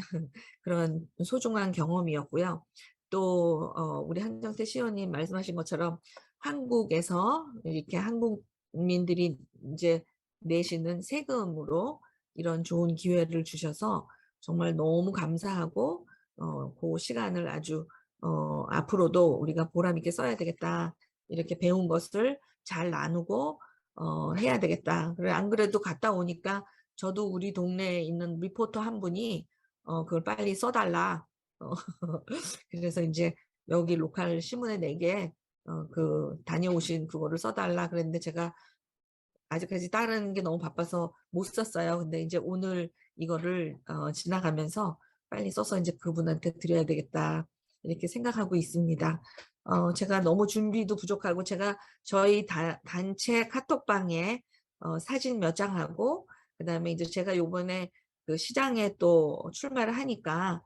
그런 소중한 경험이었고요. 또 우리 한정태 시호님 말씀하신 것처럼 한국에서 이렇게 한국 국민들이 이제 내시는 세금으로 이런 좋은 기회를 주셔서 정말 너무 감사하고 그 시간을 아주 앞으로도 우리가 보람 있게 써야 되겠다. 이렇게 배운 것을 잘 나누고 해야 되겠다. 그래 안 그래도 갔다 오니까 저도 우리 동네에 있는 리포터 한 분이 그걸 빨리 써달라. 어, 그래서 이제 여기 로컬 신문에 내게 그 다녀오신 그거를 써달라 그랬는데 제가 아직까지 다른 게 너무 바빠서 못 썼어요. 근데 이제 오늘 이거를 지나가면서 빨리 써서 이제 그분한테 드려야 되겠다. 이렇게 생각하고 있습니다. 제가 너무 준비도 부족하고 제가 저희 단체 카톡방에 사진 몇 장하고 그다음에 이제 제가 요번에 그 시장에 또 출마를 하니까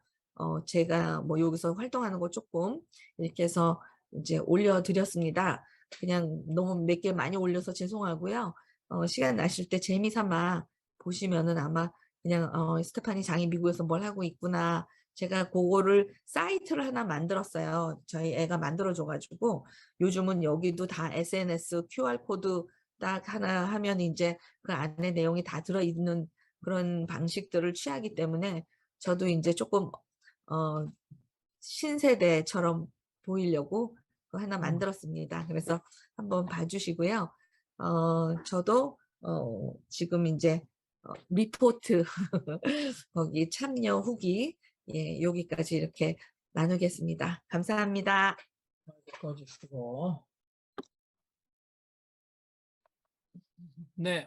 제가 뭐 여기서 활동하는 거 조금 이렇게 해서 이제 올려드렸습니다. 그냥 너무 몇 개 많이 올려서 죄송하고요. 시간 나실 때 재미삼아 보시면은 아마 그냥 스테파니 장이 미국에서 뭘 하고 있구나. 제가 그거를 사이트를 하나 만들었어요. 저희 애가 만들어줘가지고 요즘은 여기도 다 SNS QR코드 딱 하나 하면 이제 그 안에 내용이 다 들어있는 그런 방식들을 취하기 때문에 저도 이제 조금 신세대처럼 보이려고 그거 하나 만들었습니다. 그래서 한번 봐주시고요. 저도 지금 이제 리포트 거기 참여 후기 여기까지 이렇게 나누겠습니다. 감사합니다. 꺼주시고. 네,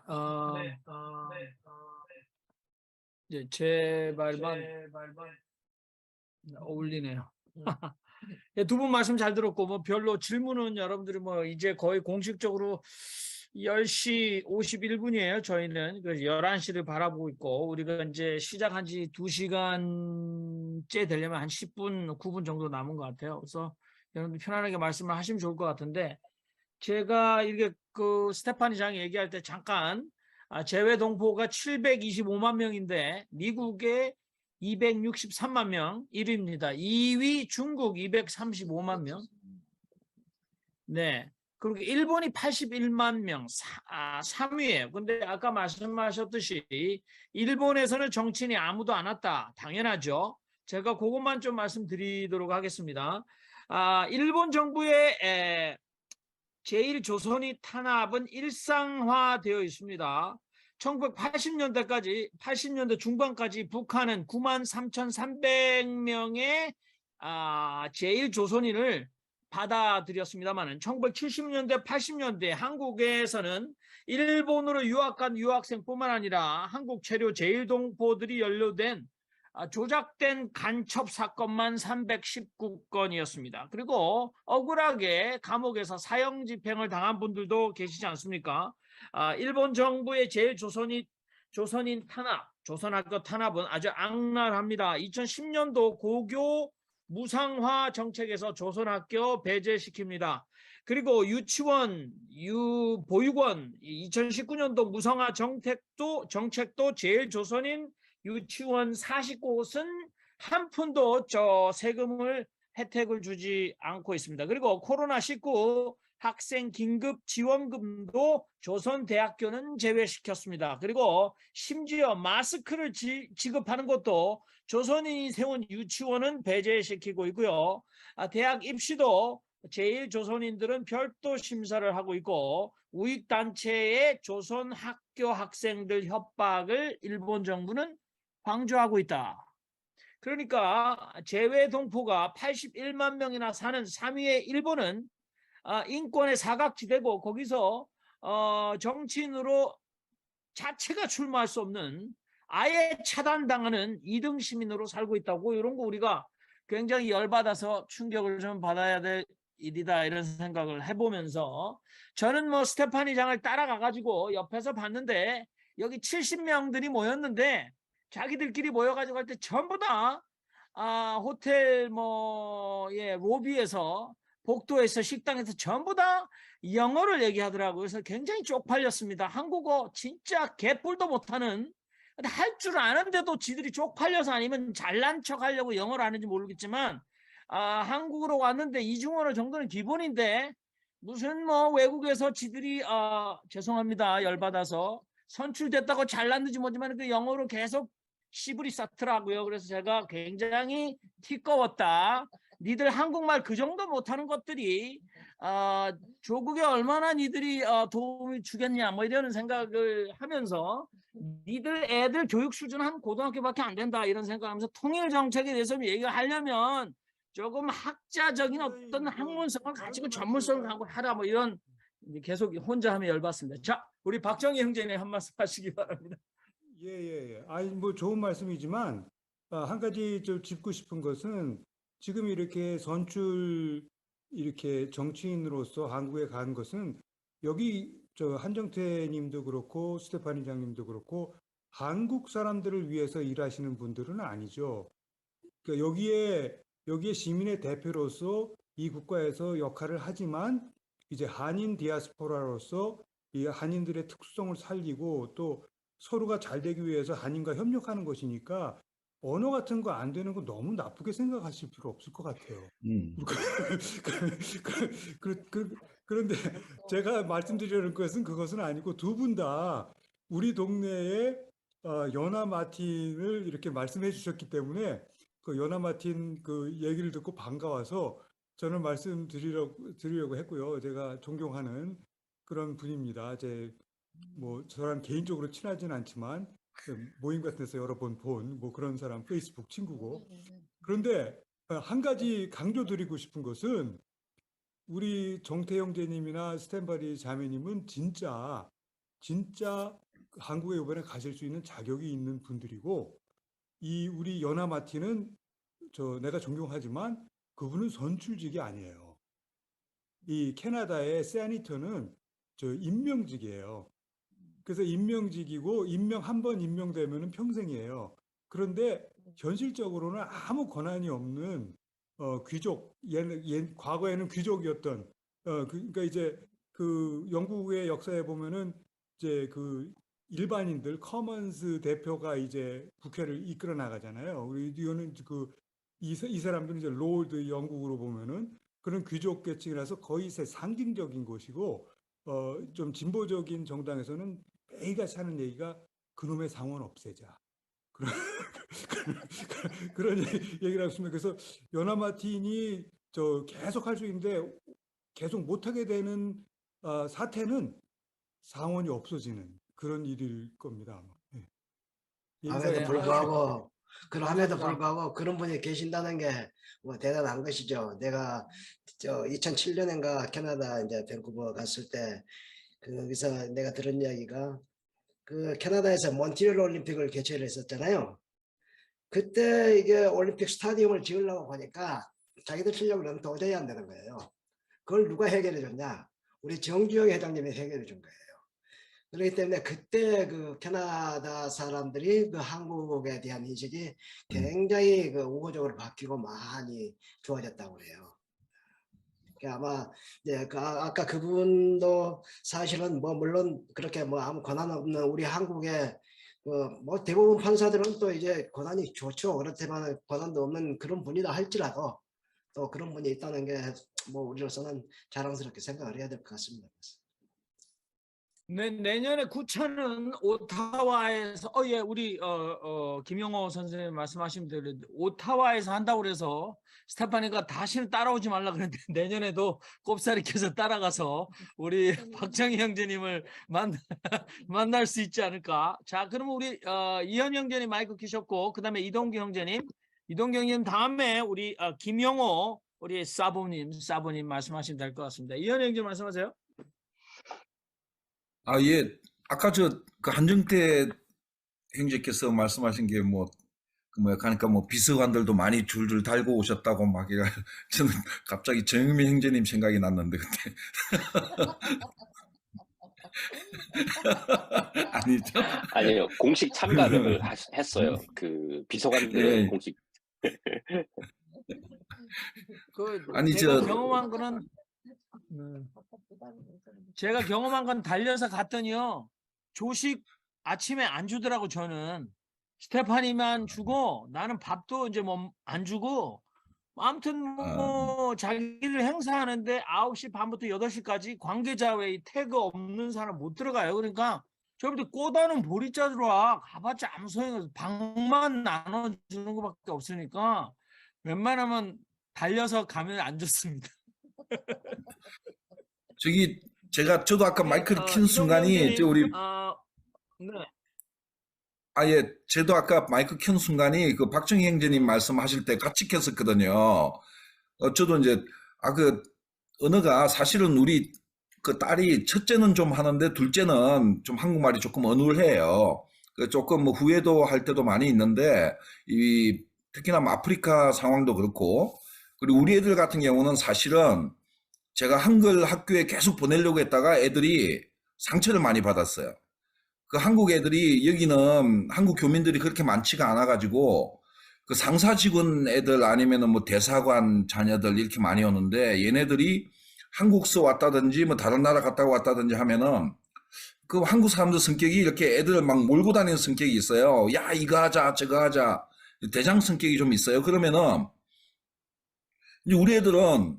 이제 제 말만 어울리네요. 예, 두 분 말씀 잘 들었고 뭐 별로 질문은 여러분들이 뭐 이제 거의 공식적으로 10시 51분이에요. 저희는 그 11시를 바라보고 있고 우리가 이제 시작한 지 2시간째 되려면 한 10분, 9분 정도 남은 것 같아요. 그래서 여러분들 편안하게 말씀을 하시면 좋을 것 같은데 제가 이게 그 스테파니 장이 얘기할 때 잠깐 제외 동포가 725만 명인데 미국에 263만 명 1위입니다. 2위 중국 235만 명. 네. 그리고 일본이 81만 명 3위예요. 근데 아까 말씀하셨듯이 일본에서는 정치인이 아무도 안 왔다. 당연하죠. 제가 그것만 좀 말씀드리도록 하겠습니다. 일본 정부의 제1조선이 탄압은 일상화되어 있습니다. 1980년대까지 80년대 중반까지 북한은 93,300명의 제1조선인을 받아들였습니다만 1970년대 80년대 한국에서는 일본으로 유학간 유학생뿐만 아니라 한국 체류 제1동포들이 연루된 조작된 간첩 사건만 319건이었습니다. 그리고 억울하게 감옥에서 사형 집행을 당한 분들도 계시지 않습니까? 일본 정부의 조선인 탄압, 조선학교 탄압은 아주 악랄합니다. 2010년도 고교 무상화 정책에서 조선학교 배제시킵니다. 그리고 유치원, 보육원 2019년도 무상화 정책도 제일 조선인 유치원 49곳은 한 푼도 세금을 혜택을 주지 않고 있습니다. 그리고 코로나19 학생 긴급 지원금도 조선대학교는 제외시켰습니다. 그리고 심지어 마스크를 지급하는 것도 조선인이 세운 유치원은 배제시키고 있고요. 대학 입시도 제1조선인들은 별도 심사를 하고 있고 우익단체의 조선 학교 학생들 협박을 일본 정부는 방조하고 있다. 그러니까 제외 동포가 81만 명이나 사는 3위의 일본은 인권의 사각지대고 거기서 정치인으로 자체가 출마할 수 없는 아예 차단당하는 2등 시민으로 살고 있다고 이런 거 우리가 굉장히 열받아서 충격을 좀 받아야 될 일이다 이런 생각을 해보면서 저는 뭐 스테파니 장을 따라가 가지고 옆에서 봤는데 여기 70명들이 모였는데 자기들끼리 모여가지고 할 때 전부 다 호텔 로비에서 복도에서 식당에서 전부 다 영어를 얘기하더라고요. 그래서 굉장히 쪽팔렸습니다. 한국어 진짜 개뿔도 못하는, 할 줄 아는데도 지들이 쪽팔려서 아니면 잘난 척 하려고 영어를 하는지 모르겠지만 한국으로 왔는데 이중언어 정도는 기본인데 무슨 뭐 외국에서 지들이 죄송합니다. 열받아서 선출됐다고 잘났는지 모르지만 그 영어로 계속 씨부리 쌓더라고요. 그래서 제가 굉장히 티꺼웠다. 니들 한국말 그 정도 못하는 것들이 조국에 얼마나 니들이 도움이 주겠냐 뭐 이런 생각을 하면서 니들 애들 교육 수준 한 고등학교밖에 안 된다 이런 생각하면서 통일 정책에 대해서 얘기를 하려면 조금 학자적인 어떤 학문성을 가지고 전문성을 갖고 하라 뭐 이런, 계속 혼자 하면 열받습니다. 자, 우리 박정희 형제님 한 말씀 하시기 바랍니다. 예. 아니, 뭐 좋은 말씀이지만, 한 가지 좀 짚고 싶은 것은 지금 이렇게 이렇게 정치인으로서 한국에 간 것은 여기 한정태 님도 그렇고 스테파니 장님도 그렇고 한국 사람들을 위해서 일하시는 분들은 아니죠. 그러니까 여기에 시민의 대표로서 이 국가에서 역할을 하지만 이제 한인 디아스포라로서 이 한인들의 특성을 살리고 또 서로가 잘 되기 위해서 한인과 협력하는 것이니까 언어 같은 거 안 되는 거 너무 나쁘게 생각하실 필요 없을 것 같아요. 그런데 제가 말씀드리려는 것은 그것은 아니고 두 분 다 우리 동네에 연하 마틴을 이렇게 말씀해 주셨기 때문에 그 연하 마틴 그 얘기를 듣고 반가워서 저는 말씀드리려고 했고요. 제가 존경하는 그런 분입니다. 뭐 저랑 개인적으로 친하진 않지만 모임 같은 데서 여러 번 본 뭐 그런 사람 페이스북 친구고. 그런데 한 가지 강조드리고 싶은 것은 우리 정태 형제님이나 스탠바리 자매님은 진짜 한국에 이번에 가실 수 있는 자격이 있는 분들이고, 이 우리 연하 마틴은 내가 존경하지만 그분은 선출직이 아니에요. 이 캐나다의 세니터는 임명직이에요. 그래서 임명직이고 한 번 임명되면은 평생이에요. 그런데 현실적으로는 아무 권한이 없는 귀족, 과거에는 귀족이었던 그러니까 이제 그 영국의 역사에 보면은 이제 그 일반인들 커먼스 대표가 이제 국회를 이끌어 나가잖아요. 우리 이거는 이 사람들은 이제 로드 영국으로 보면은 그런 귀족 계층이라서 거의 상징적인 것이고 좀 진보적인 정당에서는 매일같이 하는 얘기가 그놈의 상원 없애자. 그런 얘기를 하고 있습니다. 그래서 연하 마틴이 계속 할 수 있는데 계속 못하게 되는 사태는 상원이 없어지는 그런 일일 겁니다. 아마. 네. 함에도 불구하고 그런 분이 계신다는 게 뭐 대단한 것이죠. 내가 2007년인가 캐나다 이제 밴쿠버 갔을 때 거기서 내가 들은 이야기가 그 캐나다에서 몬트리올 올림픽을 개최를 했었잖아요. 그때 이게 올림픽 스타디움을 지으려고 보니까 자기들 실력으로는 도저히 안 되는 거예요. 그걸 누가 해결해 줬냐? 우리 정주영 회장님이 해결해 준 거예요. 그렇기 때문에 그때 그 캐나다 사람들이 그 한국에 대한 인식이 굉장히 그 우호적으로 바뀌고 많이 좋아졌다고 해요. 아마 이제 아까 그분도 사실은 뭐 물론 그렇게 뭐 아무 권한 없는 우리 한국의 뭐 대부분 판사들은 또 이제 권한이 좋죠. 그렇지만 권한도 없는 그런 분이다 할지라도 또 그런 분이 있다는 게 뭐 우리로서는 자랑스럽게 생각을 해야 될 것 같습니다. 내년에 구천은 오타와에서 예 우리 김영호 선생님 말씀하신 대로 오타와에서 한다고 그래서 스테파니가 다시는 따라오지 말라 그랬는데 내년에도 꼽사리 켜서 따라가서 우리 박정희 형제님을 만날 수 있지 않을까. 자, 그러면 우리 이현 형제님 마이크 켜셨고 그다음에 이동규 형제님 다음에 우리 김영호 우리 사부님 말씀하시면 될 것 같습니다. 이현 형제 말씀하세요. 예. 아까 그 한정태 형제께서 말씀하신 게 뭐 그러니까 뭐 비서관들도 많이 줄줄 달고 오셨다고 막 이래. 저는 갑자기 정의민 형제님 생각이 났는데 그때. 아니죠? 아니요, 공식 참가를 했어요. 그 비서관들은 예. 공식. 아니, 제가 저- 경험한 거는 제가 경험한 건 달려서 갔더니요. 조식 아침에 안 주더라고 저는. 스테파니만 주고 나는 밥도 이제 뭐 안 주고 아무튼 뭐 자기들 행사하는데 9시 반부터 8시까지 관계자 외에 태그 없는 사람 못 들어가요. 그러니까 저희들 꼬다는 보리자 들어와 가봤자 아무 소용없어. 방만 나눠주는 것밖에 없으니까 웬만하면 달려서 가면 안 좋습니다. 저도 아까 마이크를 킨 순간이 네. 예, 저도 아까 마이크 켠 순간이 그 박정희 형제님 말씀하실 때 같이 켰었거든요. 저도 이제 그 언어가 사실은 우리 그 딸이 첫째는 좀 하는데 둘째는 좀 한국말이 조금 어눌해요. 조금 뭐 후회도 할 때도 많이 있는데 특히나 뭐 아프리카 상황도 그렇고 그리고 우리 애들 같은 경우는 사실은 제가 한글 학교에 계속 보내려고 했다가 애들이 상처를 많이 받았어요. 그 한국 애들이 여기는 한국 교민들이 그렇게 많지가 않아가지고 그 상사 직원 애들 아니면은 뭐 대사관 자녀들 이렇게 많이 오는데 얘네들이 한국서 왔다든지 뭐 다른 나라 갔다 왔다든지 하면은 그 한국 사람들 성격이 이렇게 애들 막 몰고 다니는 성격이 있어요. 야, 이거 하자, 저거 하자. 대장 성격이 좀 있어요. 그러면은 이제 우리 애들은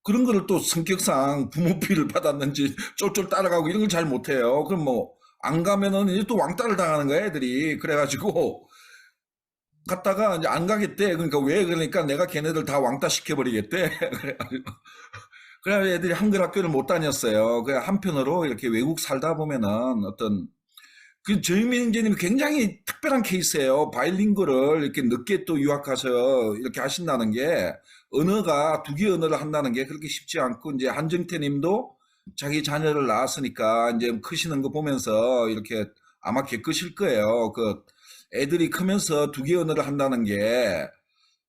그런 거를 또 성격상 부모 피를 받았는지 쫄쫄 따라가고 이런 걸 잘 못해요. 그럼 뭐 안 가면은 이제 또 왕따를 당하는 거야, 애들이. 그래가지고 갔다가 이제 안 가겠대. 그러니까 왜 그러니까 내가 걔네들 다 왕따 시켜버리겠대. 그래 애들이 한글 학교를 못 다녔어요. 그 한편으로 이렇게 외국 살다 보면은 그 정의민 형제님이 굉장히 특별한 케이스예요. 바이링구를 이렇게 늦게 또 유학 가서 이렇게 하신다는 게 언어가 2개 언어를 한다는 게 그렇게 쉽지 않고 이제 한정태 님도 자기 자녀를 낳았으니까 이제 크시는 거 보면서 이렇게 아마 겪으실 거예요. 그 애들이 크면서 2개 언어를 한다는 게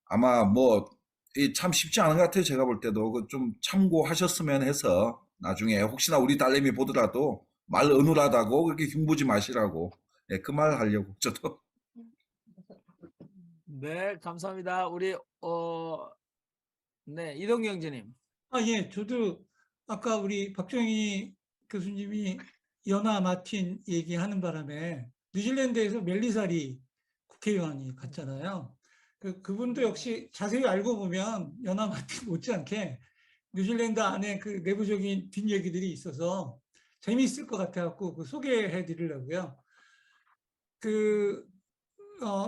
아마 뭐 참 쉽지 않은 것 같아요. 제가 볼 때도 그 좀 참고하셨으면 해서 나중에 혹시나 우리 딸내미 보더라도 말 어눌하다고 그렇게 흉보지 마시라고 그 말 하려고 저도. 네, 감사합니다. 우리 네, 이동규 형제님. 예, 저도 아까 우리 박정희 교수님이 연하 마틴 얘기하는 바람에 뉴질랜드에서 멜리사리 국회의원이 갔잖아요. 그분도 역시 자세히 알고 보면 연하 마틴 못지않게 뉴질랜드 안에 그 내부적인 뒷얘기들이 있어서 재미있을 것 같아갖고 소개해 드리려고요.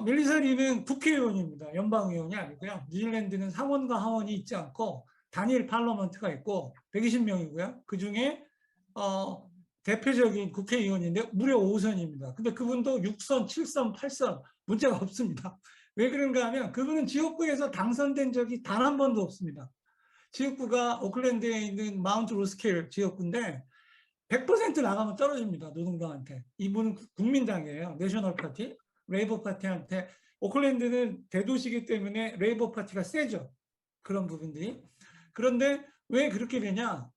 멜리사리는 국회의원입니다. 연방의원이 아니고요. 뉴질랜드는 상원과 하원이 있지 않고 단일 팔러먼트가 있고 120명이고요. 그중에 대표적인 국회의원인데 무려 5선입니다. 근데 그분도 6선, 7선, 8선 문제가 없습니다. 왜 그런가 하면 그분은 지역구에서 당선된 적이 단 한 번도 없습니다. 지역구가 오클랜드에 있는 마운트 로스케일 지역구인데 100% 나가면 떨어집니다. 노동당한테. 이분은 국민당이에요. 내셔널 파티, 레이버 파티한테. 오클랜드는 대도시이기 때문에 레이버 파티가 세죠. 그런 부분들이. 그런데 왜 그렇게 되냐?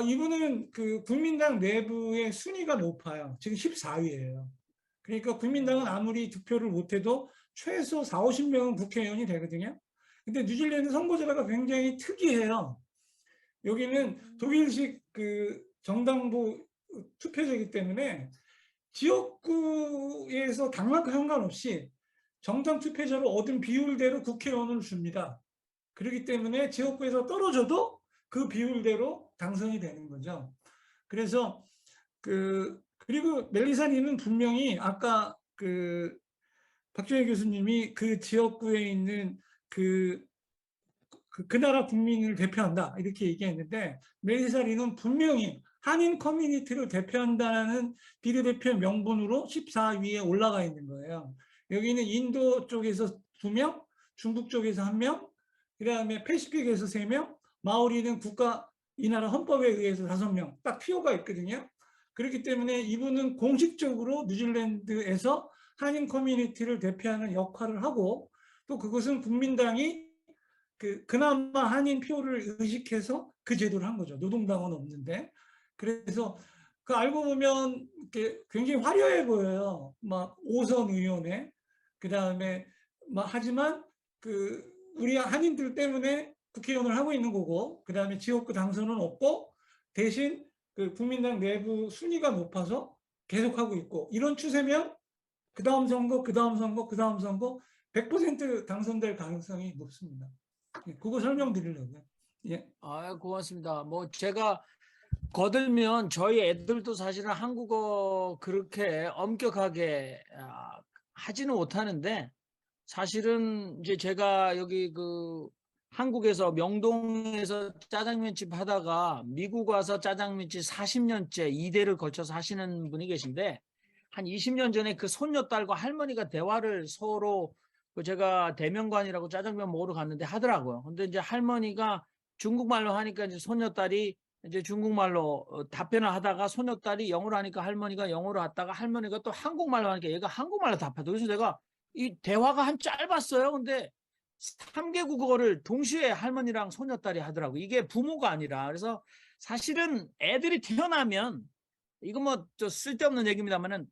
이분은 그 국민당 내부의 순위가 높아요. 지금 14위예요. 그러니까 국민당은 아무리 득표를 못해도 최소 4, 50명은 국회의원이 되거든요. 근데 뉴질랜드 선거제도가 굉장히 특이해요. 여기는 독일식 그 정당부 투표제이기 때문에 지역구에서 당락과 상관없이 정당 투표자로 얻은 비율대로 국회의원을 줍니다. 그렇기 때문에 지역구에서 떨어져도 그 비율대로 당선이 되는 거죠. 그래서 그리고 멜리사리는 분명히 아까 박정희 교수님이 그 지역구에 있는 그 나라 국민을 대표한다 이렇게 얘기했는데 멜리사리는 분명히 한인 커뮤니티를 대표한다는 비례대표 명분으로 14위에 올라가 있는 거예요. 여기는 인도 쪽에서 2명, 중국 쪽에서 1명, 그 다음에 패시픽에서 3명, 마오리는 이 나라 헌법에 의해서 5명, 딱 티오가 있거든요. 그렇기 때문에 이분은 공식적으로 뉴질랜드에서 한인 커뮤니티를 대표하는 역할을 하고 또 그것은 국민당이 그나마 한인 표를 의식해서 그 제도를 한 거죠. 노동당은 없는데. 그래서 그 알고 보면 굉장히 화려해 보여요. 막 5선 의원에 그다음에 막 하지만 우리 한인들 때문에 국회의원을 하고 있는 거고 그다음에 지역구 당선은 없고 대신 국민당 내부 순위가 높아서 계속하고 있고 이런 추세면 그 다음 선거, 그 다음 선거, 그 다음 선거 100% 당선될 가능성이 높습니다. 예, 그거 설명드리려고요. 예. 고맙습니다. 뭐 제가 거들면 저희 애들도 사실은 한국어 그렇게 엄격하게 하지는 못하는데 사실은 이제 제가 여기 한국에서 명동에서 짜장면집 하다가 미국 와서 짜장면집 40년째 2대를 거쳐서 하시는 분이 계신데 한 20년 전에 그 손녀딸과 할머니가 대화를 서로 제가 대명관이라고 짜장면 먹으러 갔는데 하더라고요. 근데 이제 할머니가 중국말로 하니까 이제 손녀딸이 이제 중국말로 답변을 하다가 손녀딸이 영어로 하니까 할머니가 영어로 하다가 할머니가 또 한국말로 하니까 얘가 한국말로 답하더라고요. 그래서 내가 이 대화가 한 짧았어요. 근데 3개 국어를 동시에 할머니랑 손녀딸이 하더라고요. 이게 부모가 아니라. 그래서 사실은 애들이 태어나면 이거 뭐 쓸데없는 얘기입니다만은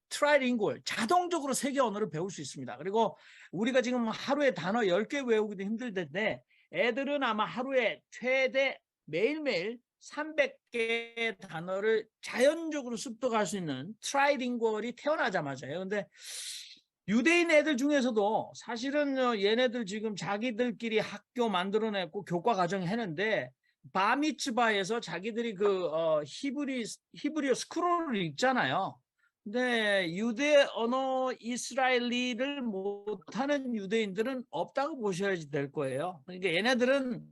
트라이링구얼 자동적으로 세계 언어를 배울 수 있습니다. 그리고 우리가 지금 하루에 단어 10개 외우기도 힘들 텐데 애들은 아마 하루에 최대 매일매일 300개의 단어를 자연적으로 습득할 수 있는 트라이링구얼이 태어나자마자요. 근데 유대인 애들 중에서도 사실은 얘네들 지금 자기들끼리 학교 만들어냈고 교과 과정 했는데 바미츠바에서 자기들이 히브리어 스크롤을 읽잖아요. 근데 유대 언어 이스라엘리를 못하는 유대인들은 없다고 보셔야지 될 거예요. 그러니까 얘네들은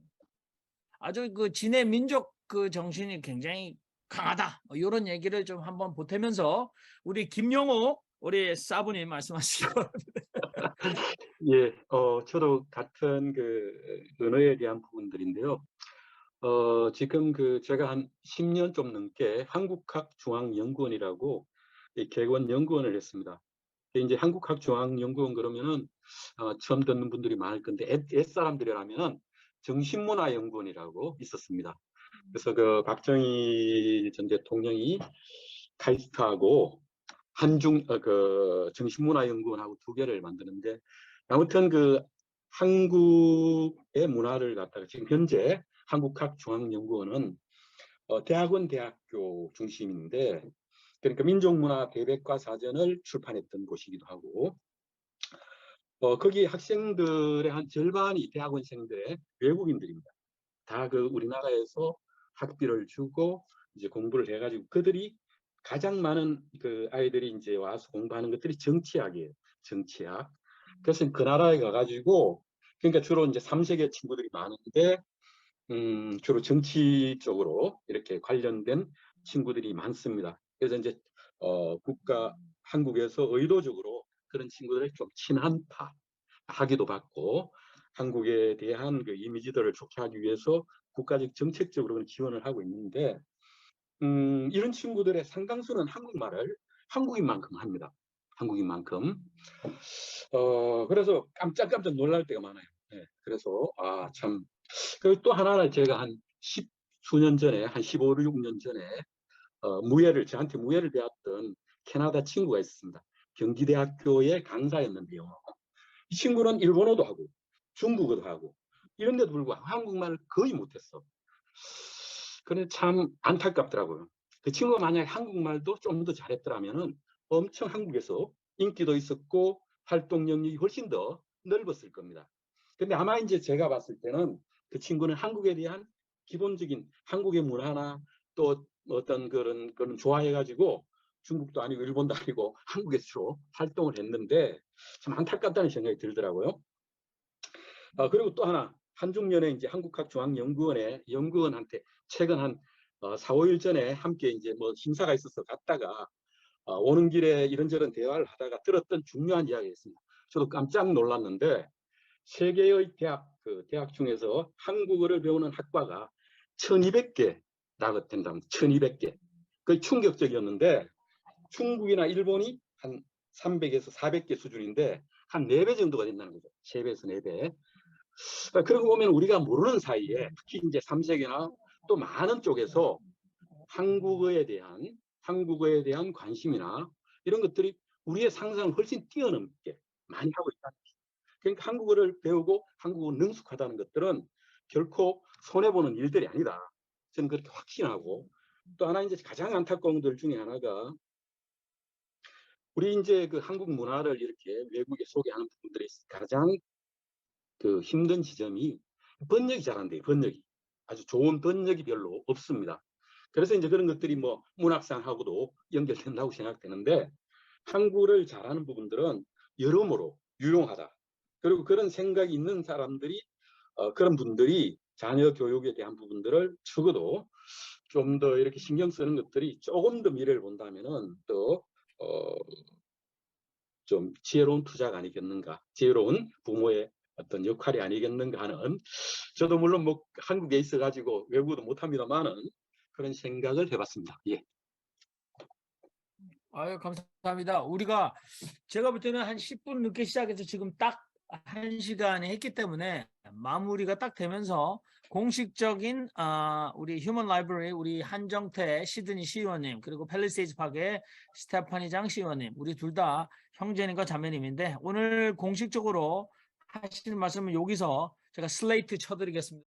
아주 진해 민족 정신이 굉장히 강하다. 이런 얘기를 좀 한번 보태면서 우리 김영호 우리 사부님 말씀하시기 바랍니다. 예, 저도 같은 언어에 대한 부분들인데요. 지금 제가 한 10년 좀 넘게 한국학중앙연구원이라고 개원 연구원을 했습니다. 이제 한국학중앙연구원 그러면은 처음 듣는 분들이 많을 건데 옛사람들이라면은 정신문화연구원이라고 있었습니다. 그래서 박정희 전 대통령이 카이스트하고 정신문화연구원하고 두 개를 만드는데 아무튼 한국의 문화를 갖다가 지금 현재 한국학중앙연구원은 대학교 중심인데 그러니까 민족문화 대백과 사전을 출판했던 곳이기도 하고 거기 학생들의 한 절반이 대학원생들의 외국인들입니다. 다 우리나라에서 학비를 주고 이제 공부를 해가지고 그들이 가장 많은 아이들이 이제 와서 공부하는 것들이 정치학이에요. 정치학. 그래서 그 나라에 가가지고 그러니까 주로 이제 3세계 친구들이 많은데 주로 정치 쪽으로 이렇게 관련된 친구들이 많습니다. 그래서 이제 한국에서 의도적으로 그런 친구들을 좀 친한파 하기도 받고 한국에 대한 이미지들을 좋게 하기 위해서 국가적 정책적으로 지원을 하고 있는데 이런 친구들의 상당수는 한국말을 한국인만큼 합니다. 한국인만큼. 그래서 깜짝깜짝 놀랄 때가 많아요. 네, 그래서 참. 그리고 또 하나는 제가 한 10수년 전에 한 15, 16년 전에 저한테 무예를 배웠던 캐나다 친구가 있습니다. 경기대학교의 강사였는데요. 이 친구는 일본어도 하고 중국어도 하고 이런데도 불구하고 한국말을 거의 못했어. 그런데 참 안타깝더라고요. 그 친구가 만약에 한국말도 좀 더 잘했더라면 엄청 한국에서 인기도 있었고 활동 영역이 훨씬 더 넓었을 겁니다. 근데 아마 이제 제가 봤을 때는 그 친구는 한국에 대한 기본적인 한국의 문화나 또 어떤 그런 좋아해가지고 중국도 아니고 일본도 아니고 한국에서 주로 활동을 했는데 참 안타깝다는 생각이 들더라고요. 그리고 또 하나 한중년에 이제 한국학중앙연구원의 연구원한테 최근 한 4, 5일 전에 함께 이제 뭐 심사가 있어서 갔다가 오는 길에 이런저런 대화를 하다가 들었던 중요한 이야기가 있습니다. 저도 깜짝 놀랐는데 세계의 대학 중에서 한국어를 배우는 학과가 1200개라고 된답니다. 1200개. 그게 충격적이었는데 중국이나 일본이 한 300에서 400개 수준인데 한 4배 정도가 된다는 거죠. 3배에서 4배. 그러고 보면 우리가 모르는 사이에 특히 이제 3세계나 또 많은 쪽에서 한국어에 대한 관심이나 이런 것들이 우리의 상상을 훨씬 뛰어넘게 많이 하고 있다. 그러니까 한국어를 배우고 한국어 능숙하다는 것들은 결코 손해보는 일들이 아니다. 저는 그렇게 확신하고, 또 하나 이제 가장 안타까운 것 중에 하나가 우리 이제 그 한국 문화를 이렇게 외국에 소개하는 부분들이 가장 그 힘든 지점이 번역이 잘 안 돼요. 번역이. 아주 좋은 번역이 별로 없습니다. 그래서 이제 그런 것들이 뭐 문학상하고도 연결된다고 생각되는데, 한국어를 잘하는 부분들은 여러모로 유용하다. 그리고 그런 생각이 있는 사람들이 그런 분들이 자녀 교육에 대한 부분들을 적어도 좀 더 이렇게 신경 쓰는 것들이 조금 더 미래를 본다면은 또 좀 지혜로운 투자가 아니겠는가, 지혜로운 부모의 어떤 역할이 아니겠는가 하는, 저도 물론 뭐 한국에 있어 가지고 외국어도 못합니다만은 그런 생각을 해봤습니다. 예. 아유, 감사합니다. 제가 볼 때는 한 10분 늦게 시작해서 지금 딱 1시간에 했기 때문에 마무리가 딱 되면서 공식적인 우리 휴먼 라이브러리 우리 한정태 시드니 시의원님, 그리고 팰리세이즈 파크의 스테파니 장 시의원님, 우리 둘 다 형제님과 자매님인데 오늘 공식적으로 하시는 말씀은 여기서 제가 슬레이트 쳐드리겠습니다.